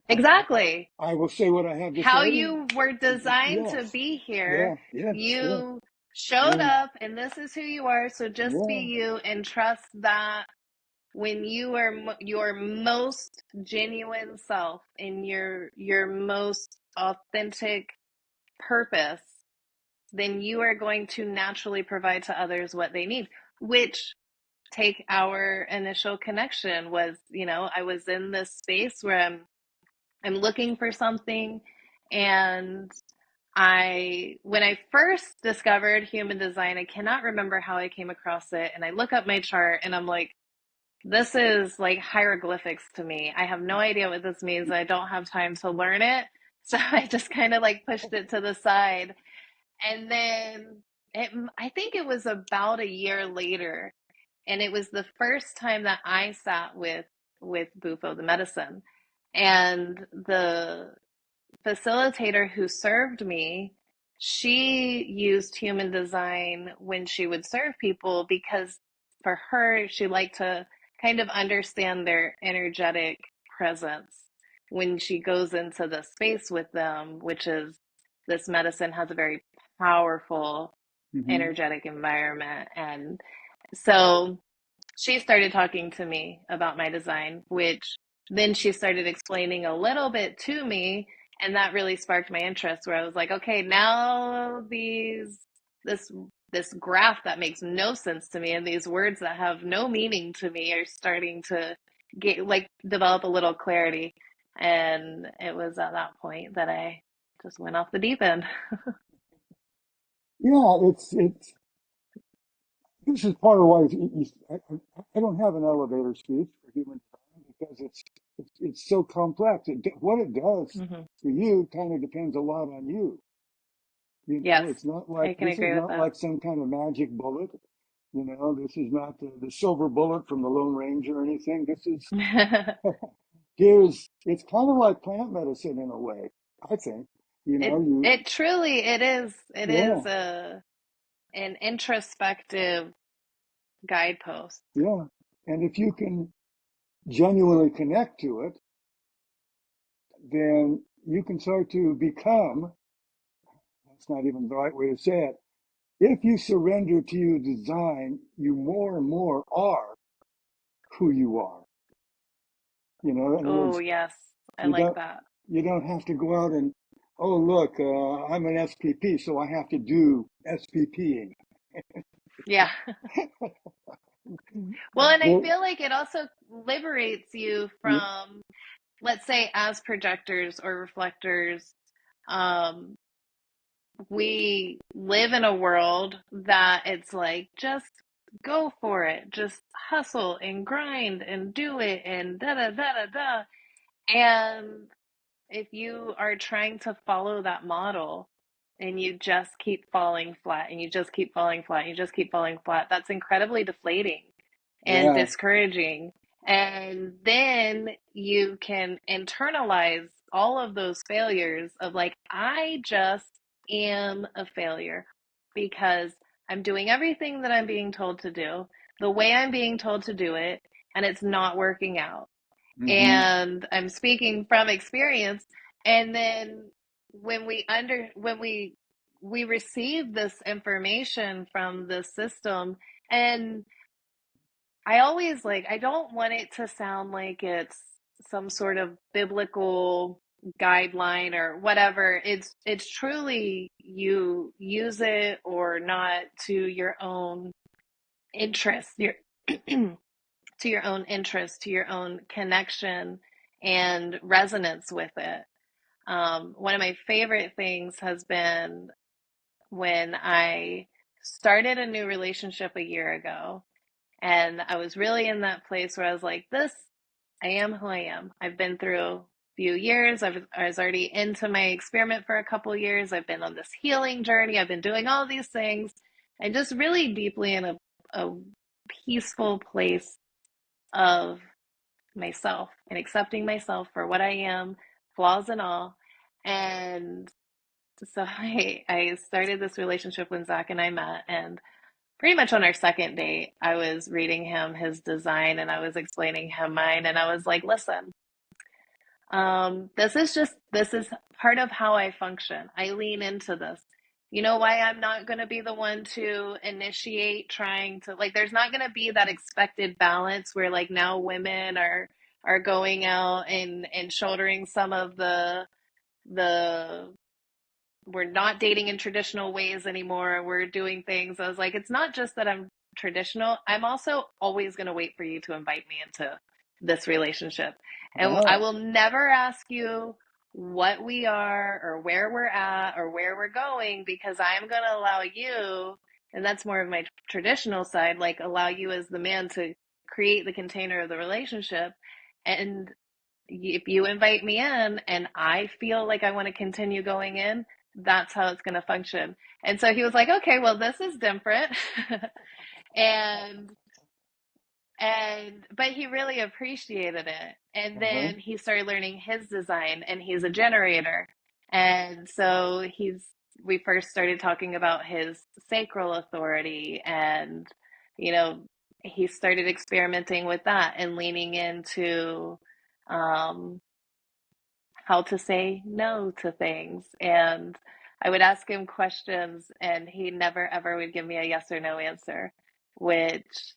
Exactly. I will say what I have to How say. you were designed to Yes, be here. yeah, yes, yeah, You showed yeah, up and this is who you are. So just be yeah. you and trust that when you are your most genuine self in your most authentic purpose, then you are going to naturally provide to others what they need, which take our initial connection was, I was in this space where I'm looking for something, and when I first discovered human design, I cannot remember how I came across it, and I look up my chart and I'm like, this is like hieroglyphics to me. I have no idea what this means. I don't have time to learn it. So I just kind of like pushed it to the side. And then I think it was about a year later, and it was the first time that I sat with Bufo, the medicine, and the facilitator who served me, she used human design when she would serve people because for her, she liked to kind of understand their energetic presence when she goes into the space with them, which is this medicine has a very powerful Hmm. energetic environment. And so she started talking to me about my design, which then she started explaining a little bit to me, and that really sparked my interest. Where I was like, okay, now this this graph that makes no sense to me and these words that have no meaning to me are starting to get like develop a little clarity. And it was at that point that I just went off the deep end. Yeah, it's this is part of why I don't have an elevator speech for human design because it's so complex. What it does Hmm. for you kind of depends a lot on you. You know, Yes, it's not I like can this is agree with not that. like some kind of magic bullet. You know, this is not the silver bullet from the Lone Ranger or anything. This is here's it's kind of like plant medicine in a way, I think. You know, it truly it yeah, is an introspective guidepost. yeah. And if you can genuinely connect to it, then you can start to become, that's not even the right way to say it. If you surrender to your design, you more and more are who you are. You know, in other Oh, words, yes. I you like don't that. you don't have to go out and, oh look, I'm an SPP, so I have to do SPPing. Yeah. Well, and I There, feel like it also liberates you yeah, from, let's say, as projectors or reflectors, um, we live in a world that it's like, just go for it, just hustle and grind and do it and da da da da da. And if you are trying to follow that model and you just keep falling flat and you just keep falling flat and you just keep falling flat, that's incredibly deflating and yeah, discouraging. And then you can internalize all of those failures of like, I just am a failure because I'm doing everything that I'm being told to do, the way I'm being told to do it, and it's not working out, hmm, and I'm speaking from experience. And then when we receive this information from the system, and I always like, I don't want it to sound like it's some sort of biblical guideline or whatever. It's truly you use it or not to your own interest, your to your own interest, to your own connection and resonance with it. One of my favorite things has been when I started a new relationship a year ago, and I was really in that place where I was like, this, I am who I am. I've been through a few years. I was already into my experiment for a couple of years. I've been on this healing journey. I've been doing all these things and just really deeply in a peaceful place of myself and accepting myself for what I am, flaws and all. And so I started this relationship when Zach and I met, and pretty much on our second date, I was reading him his design and I was explaining him mine, and I was like, listen, this is part of how I function. I lean into this. You know why I'm not going to be the one to initiate trying to, like, there's not going to be that expected balance where like now women are going out and shouldering some of the we're not dating in traditional ways anymore. We're doing things. I was like, it's not just that I'm traditional. I'm also always going to wait for you to invite me into this relationship. And I Ah, will never ask you what we are or where we're at or where we're going because I'm going to allow you, and that's more of my traditional side, like allow you as the man to create the container of the relationship. And if you invite me in and I feel like I want to continue going in, that's how it's going to function. And so he was like, okay, well, this is different. and but he really appreciated it. And uh-huh. then he started learning his design, and he's a generator. And so we first started talking about his sacral authority, and you know he started experimenting with that and leaning into um how to say no to things. And I would ask him questions, and he never ever would give me a yes or no answer, which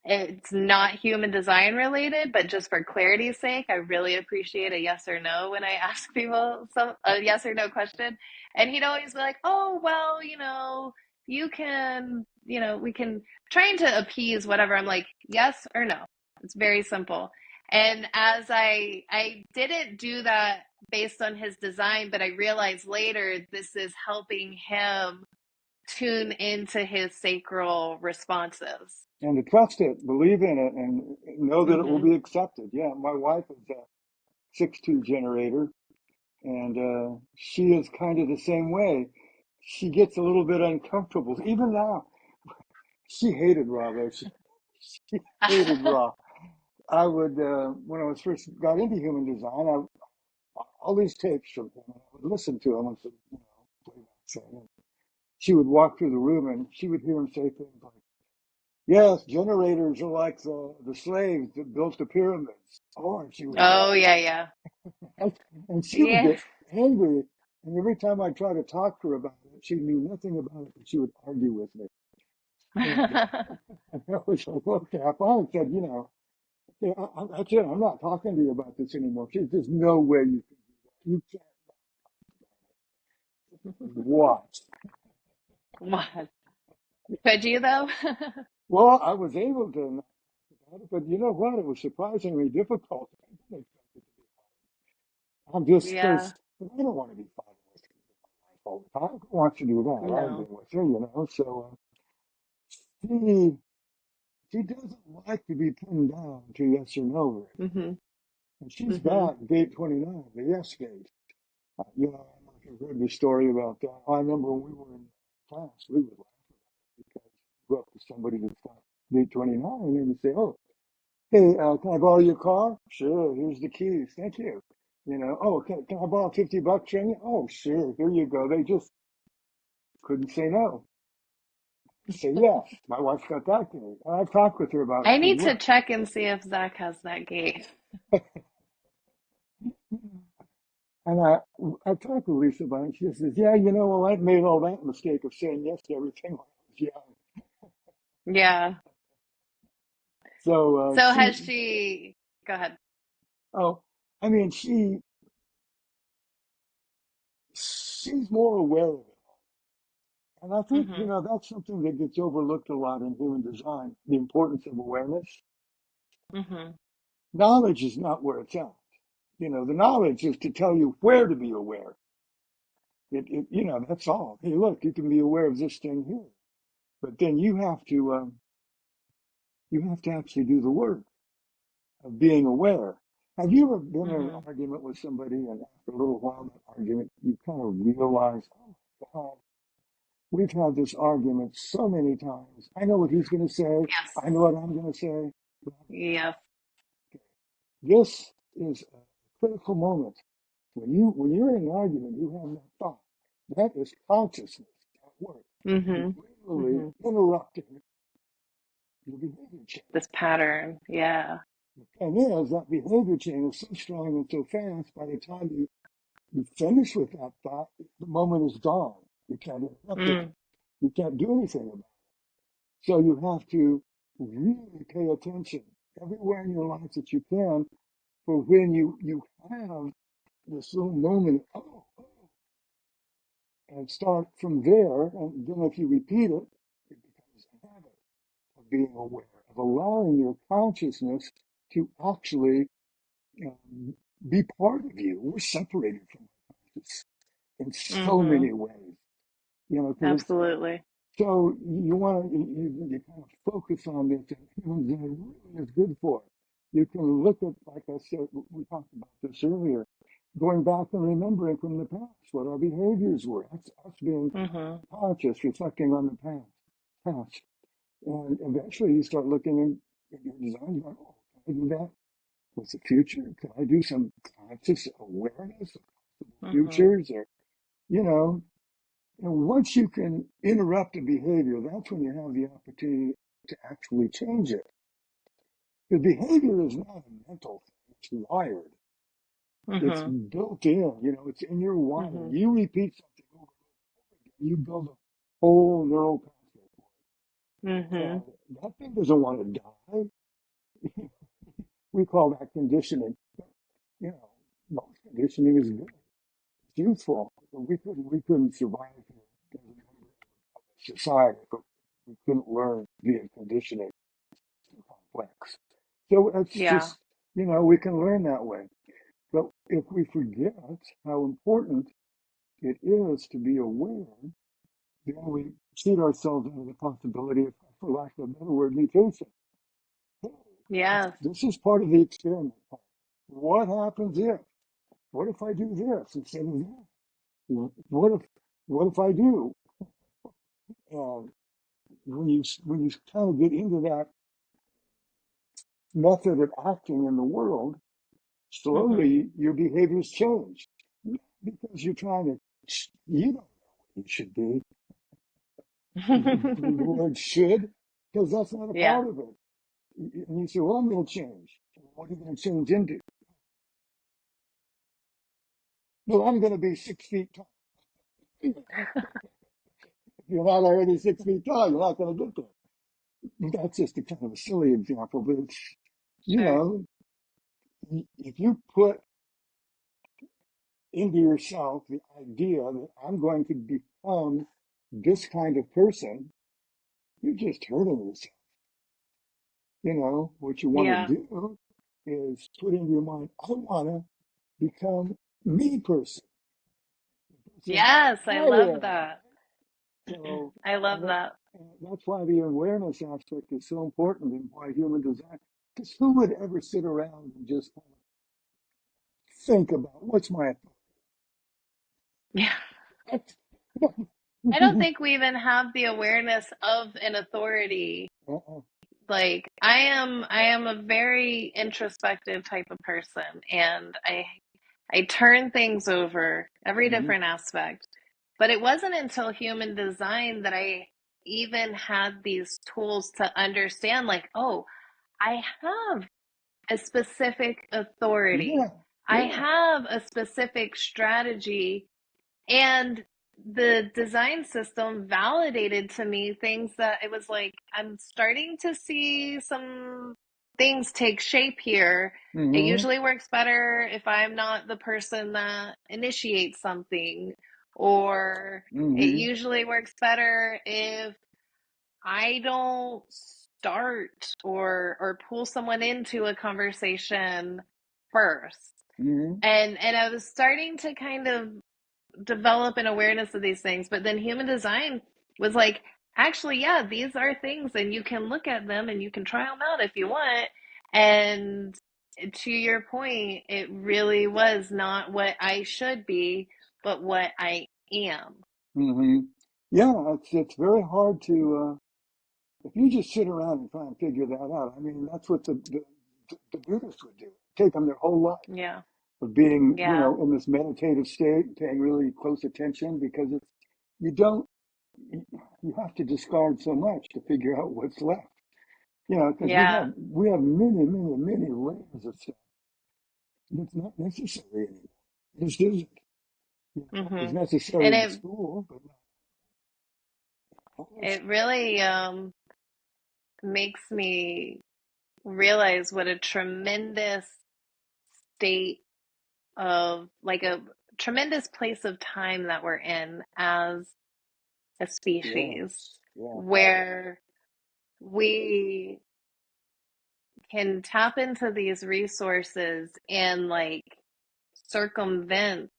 it's not human design related, but just for clarity's sake, I really appreciate a yes or no when I ask people a yes or no question. And he'd always be like, "Oh, well, you can, we can trying to appease whatever." I'm like, "Yes or no." It's very simple. And as I didn't do that based on his design, but I realized later this is helping him tune into his sacral responses. And to trust it, believe in it, and know that it will Hmm. be accepted. Yeah, my wife is a 6-2 generator, and she is kind of the same way. She gets a little bit uncomfortable. Even now, she hated raw, though. She hated raw. I would, when I was first got into human design, all these tapes from him, and I would listen to them and say, play that thing. And she would walk through the room and she would hear him say things like, yes, generators are like the slaves that built the pyramids. Oh, and she would get, Oh, yeah, yeah. and she would Yeah. get angry. And every time I tried to talk to her about it, she knew nothing about it, but she would argue with me. And I was like, okay, I finally said, yeah, that's it. I'm not talking to you about this anymore. She, there's no way you can do that. You can't watch. What? Could you though? Well, I was able to knock about it, but you know what? It was surprisingly difficult. I didn't expect it to be. I'm just Yeah. because I don't want to be fighting with my wife all the time. Who wants to do that? No. Arguing with her. So she she doesn't like to be pinned down to yes or no very much. Mhm. And she's Mhm. got gate 29, the yes gate. I don't know if you've heard the story about that. I remember when we were in class, we would laugh because you go up to somebody that's got gate 29 and they would say, oh, hey, can I borrow your car? Sure, here's the keys. Thank you. Oh, can I borrow 50 bucks from you? Oh, sure, here you go. They just couldn't say no. Say yes. My wife got that gate. And I've talked with her about it. I Said, need to look, check and see if Zach has that gate. and I talked with Lisa about it. She says, yeah, well, I've made all that mistake of saying yes to everything when I was young. Yeah. So So has she, go ahead. oh, I mean, she's more aware of it. And I think, Mhm. that's something that gets overlooked a lot in human design, the importance of awareness. Mhm. Knowledge is not where it's at. The knowledge is to tell you where to be aware. That's all. Hey, look, you can be aware of this thing here, but then you have to actually do the work of being aware. Have you ever been in an Mhm. argument with somebody and after a little while that argument, you kind of realize, oh my God, we've had this argument so many times. I know what he's going to say. Yes. I know what I'm going to say. Yes. This is a critical moment. When you're in an argument, you have that thought. That is consciousness at work, Mhm. literally Mhm. interrupting your behavior chain. This pattern. Yeah. And is that behavior chain is so strong and so fast, by the time you finish with that thought, the moment is gone. You can't interrupt it. Mm. You can't do anything about it. So you have to really pay attention everywhere in your life that you can for when you have this little moment, oh, and start from there. And then if you repeat it, it becomes a habit of being aware, of allowing your consciousness to actually um, be part of you. We're separated from our consciousness in so Mhm. many ways, you know, because it's Absolutely. so you want to you kind of focus on this, and human design really is good for it. You can look at, like I said, we talked about this earlier, going back and remembering from the past what our behaviors were. That's us being Mhm. conscious, reflecting on the past. And eventually you start looking at your design, you go, oh, can I do that with the future? Can I do some conscious awareness of possible Mhm. futures? Or, you know, and once you can interrupt a behavior, that's when you have the opportunity to actually change it. The behavior is not a mental thing, it's wired. It's Mhm. built in, you know, it's in your wiring. Mhm. You repeat something over and over again, you build a whole neural pathway Mhm. for it. And that thing doesn't want to die. We call that conditioning. You know, most conditioning is good. It's useful. We couldn't survive here as a member of society if we couldn't learn via conditioning. Complex. So it's Yeah. just, you know, we can learn that way. But if we forget how important it is to be aware, then we cheat ourselves into the possibility of, for lack of a better word, mutation. Hey, Yes. this is part of the experiment. What happens if? What if I do this instead of that? What if I do? And when you kind of get into that method of acting in the world, Mhm. slowly your behaviors change. Not because you're trying to, you don't know what you should be. The word should, because that's not a Yeah. part of it. And you say, well, I'm going to change. What are you going to change into? No, I'm going to be 6 feet tall. If you're not already 6 feet tall, you're not going to get there. That's just a kind of a silly example, but it's, you Sure. know, if you put into yourself the idea that I'm going to become this kind of person, you're just hurting yourself. You know, what you want to Yeah. do is put into your mind, I want to become me person, the person Yes, I I love am. that. So, I and, love that, that. and that's why the awareness aspect is so important and why human design. Because who would ever sit around and just kind of think about what's my Yeah. authority? I don't think we even have the awareness of an authority. Uh-uh. Like I am a very introspective type of person, and I turn things over, every Mm-hmm. different aspect. But it wasn't until human design that I even had these tools to understand, like, oh, I have a specific authority. Yeah, I yeah. have a specific strategy, and the design system validated to me things that it was like, I'm starting to see some things take shape here. It Mm-hmm. usually works better if I'm not the person that initiates something, or it Mm-hmm. usually works better if I don't start or pull someone into a conversation first. Mm-hmm. And I was starting to kind of develop an awareness of these things. But then human design was like, actually, yeah, these are things, and you can look at them and you can try them out if you want. And to your point, it really was not what I should be, but what I am. Mm-hmm. Yeah, it's very hard to if you just sit around and try and figure that out. I mean, that's what the Buddhists would do. Take them their whole life. Yeah. of being, Yeah. in this meditative state, paying really close attention because you don't, you have to discard so much to figure out what's left, because Yeah. we have many, many, many layers of stuff that's not necessary anymore. It just isn't. It was Hmm. necessary And in it school, but not all this it stuff. really makes me realize what a tremendous state of like a tremendous place of time that we're in as a species Yes, yeah. where we can tap into these resources and like circumvent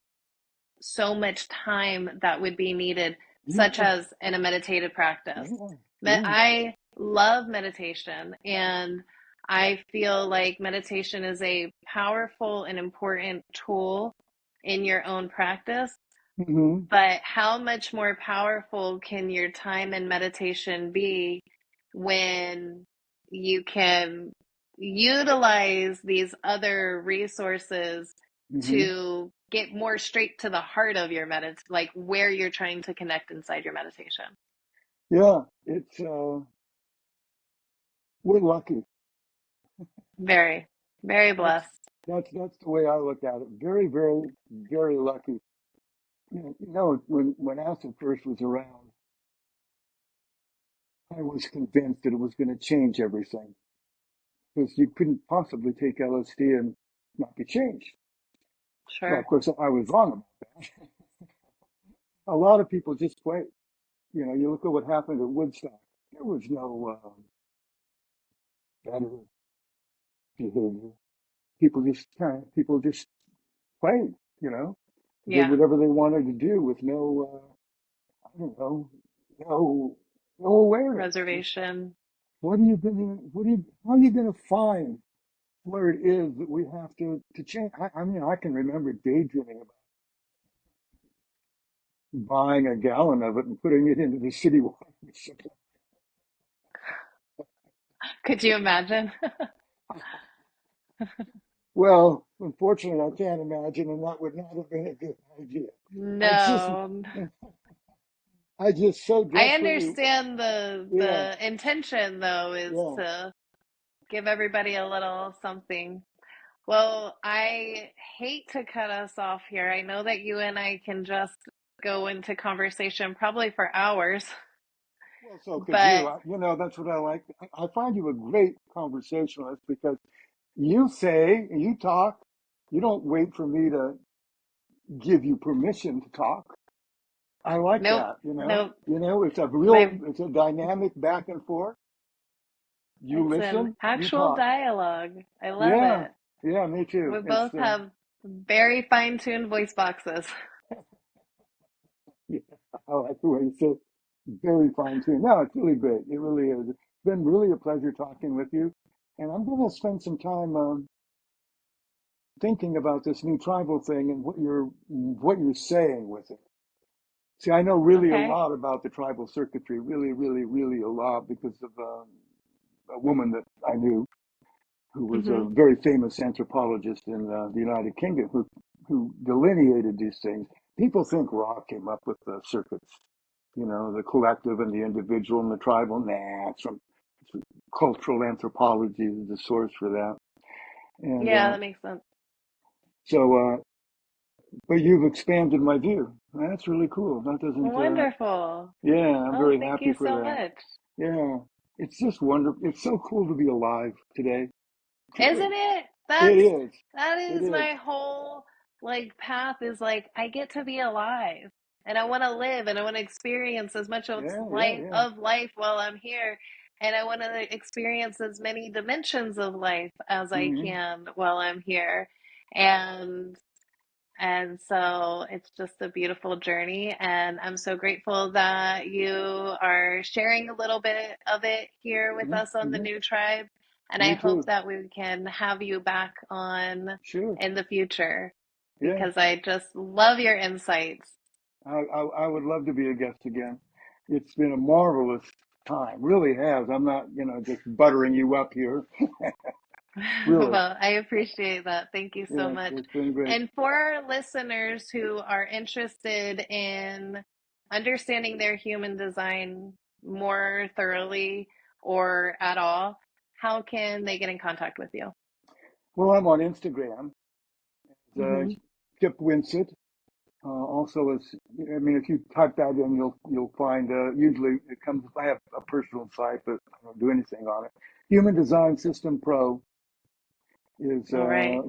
so much time that would be needed, such Yeah, as in a meditative practice. yeah, yeah. I love meditation, and I feel like meditation is a powerful and important tool in your own practice. Hmm. But how much more powerful can your time in meditation be when you can utilize these other resources Hmm. to get more straight to the heart of your like where you're trying to connect inside your meditation? Yeah, it's we're lucky. Very, very That's blessed. that's the way I look at it. Very, very, very lucky. When acid first was around, I was convinced that it was going to change everything because you couldn't possibly take LSD and not be changed. Well, of Sure. course, I was wrong about that. A lot of people just wait. You look at what happened at Woodstock. There was no better behavior. People just played. You know, did Yeah. whatever they wanted to do with no, I don't know, no, no awareness. Just Reservation. how are you gonna find where it is that we have to change? I mean, I can remember daydreaming about buying a gallon of it and putting it into the city water supply. Could you imagine? Well, unfortunately, I can't imagine, and that would not have been a good idea. I just, No. I just so I desperately, understand yeah, the intention though is yeah. to give everybody a little something. Well, I hate to cut us off here. I know that you and I can just go into conversation probably for hours, Well, so could you. but That's what I like. I find you a great conversationalist because you say, you talk, you don't wait for me to give you permission to talk. I like nope, that. nope. My It's a dynamic back and forth. You it's an listen, you actual talk. dialogue. I love Yeah, it. yeah, me too. We both have very fine-tuned voice boxes. Yeah, I like the way you say very fine tuned. No, it's really great. It really is. It's been really a pleasure talking with you. And I'm going to spend some time thinking about this new tribal thing and what you're saying with it. See, I know really a Okay. lot about the tribal circuitry, really, really, really a lot because of a woman that I knew who was a Hmm. very famous anthropologist in the United Kingdom who delineated these things. People think Ra came up with the circuits, the collective and the individual and the tribal. Nah, it's from cultural anthropology is the source for that. And Yeah, that makes sense. so, but you've expanded my view. That's really cool. That doesn't, Wonderful. yeah, I'm Oh, very thank happy you for so that. much. Yeah, it's just wonderful. It's so cool to be alive today. Isn't Truly, it? it is. That It is is. my whole like path is like I get to be alive and I want to live and I want to experience as much Yeah, yeah, yeah. of life while I'm here and I want to experience as many dimensions of life as I Hmm. can while I'm here. And and so it's just a beautiful journey. And I'm so grateful that you are sharing a little bit of it here with Hmm. us on the Hmm. new tribe. And I Me hope too. that we can have you back on Sure. in the future Yeah. because I just love your insights. I would love to be a guest again. It's been a marvelous time. Really has. I'm not, just buttering you up here. really. Well, I appreciate that. Thank you so Yeah, much. it's been great. And for our listeners who are interested in understanding their human design more thoroughly or at all, how can they get in contact with you? Well, I'm on Instagram, uh, Hmm. Kip Winsett. Also, it's, I mean, if you type that in, you'll find. Usually, it comes. I have a personal site, but I don't do anything on it. Human Design System Pro All right.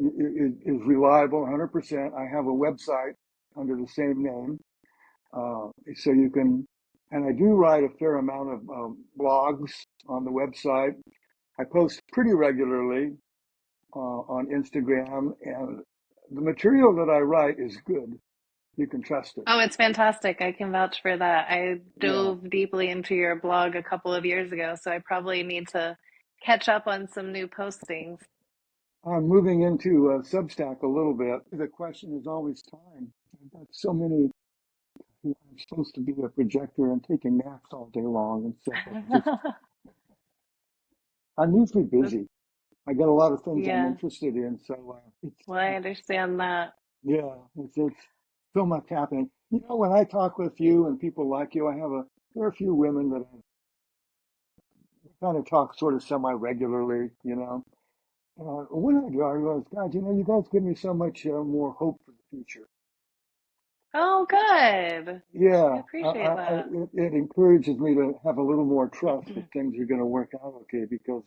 is reliable 100%. I have a website under the same name, so you can. And I do write a fair amount of blogs on the website. I post pretty regularly on Instagram, and the material that I write is good. You can trust it. Oh, it's fantastic. I can vouch for that. I Yeah. dove deeply into your blog a couple of years ago, so I probably need to catch up on some new postings. I'm moving into Substack a little bit. The question is always time. I've got so many. I'm supposed to be a projector and taking naps all day long and stuff. I'm usually busy. I got a lot of things I'm Yeah, interested in, so well, I understand that. yeah, it's so much happening. You know, when I talk with you and people like you, I have a there are a few women that I kind of talk sort of semi-regularly. You know, when I do, I realize, God, you know, you guys give me so much more hope for the future. Oh, good. I Yeah, appreciate that. it encourages me to have a little more trust that things are going to work out okay because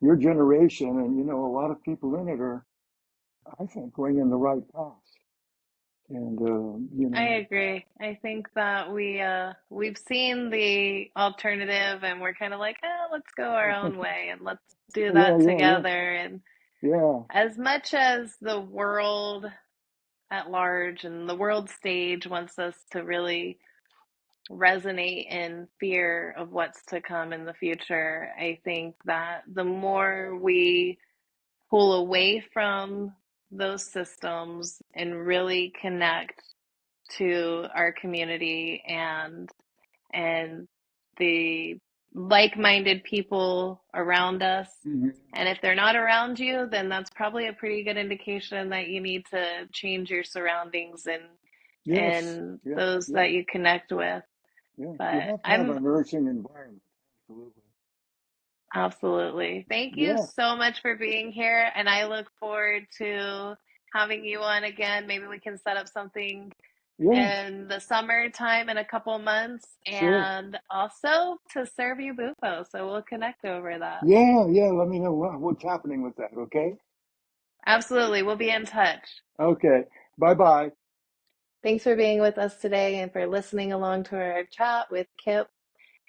your generation and you know a lot of people in it are, I think, going in the right path. And you I know, agree. I think that we've seen the alternative and we're kind of like, let's go our own way and let's do yeah, that yeah, yeah, together. And yeah. as much as the world at large and the world stage wants us to really resonate in fear of what's to come in the future, I think that the more we pull away from those systems and really connect to our community and the like-minded people around us. Hmm. And if they're not around you, then that's probably a pretty good indication that you need to change your surroundings Yes, and yeah, those yeah, that you connect with. yeah. You But have to have I'm a nourishing environment. Absolutely. absolutely. Thank you Yeah, so much for being here, and I look forward to having you on again. Maybe we can set up something yeah, in the summertime in a couple months sure. and also to serve you bufo. So we'll connect over that. Yeah, yeah. Let me know what's happening with that. Okay. Absolutely. We'll be in touch. Okay. Bye bye. Thanks for being with us today and for listening along to our chat with Kip.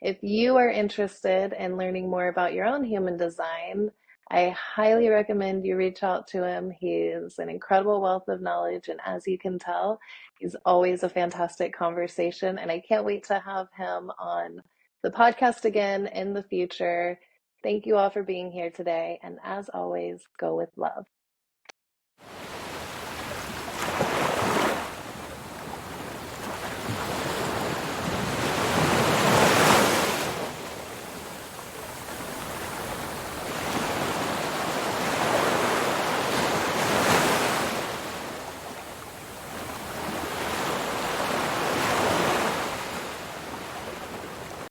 If you are interested in learning more about your own human design, I highly recommend you reach out to him. He is an incredible wealth of knowledge, and as you can tell, he's always a fantastic conversation. And I can't wait to have him on the podcast again in the future. Thank you all for being here today. And as always, go with love.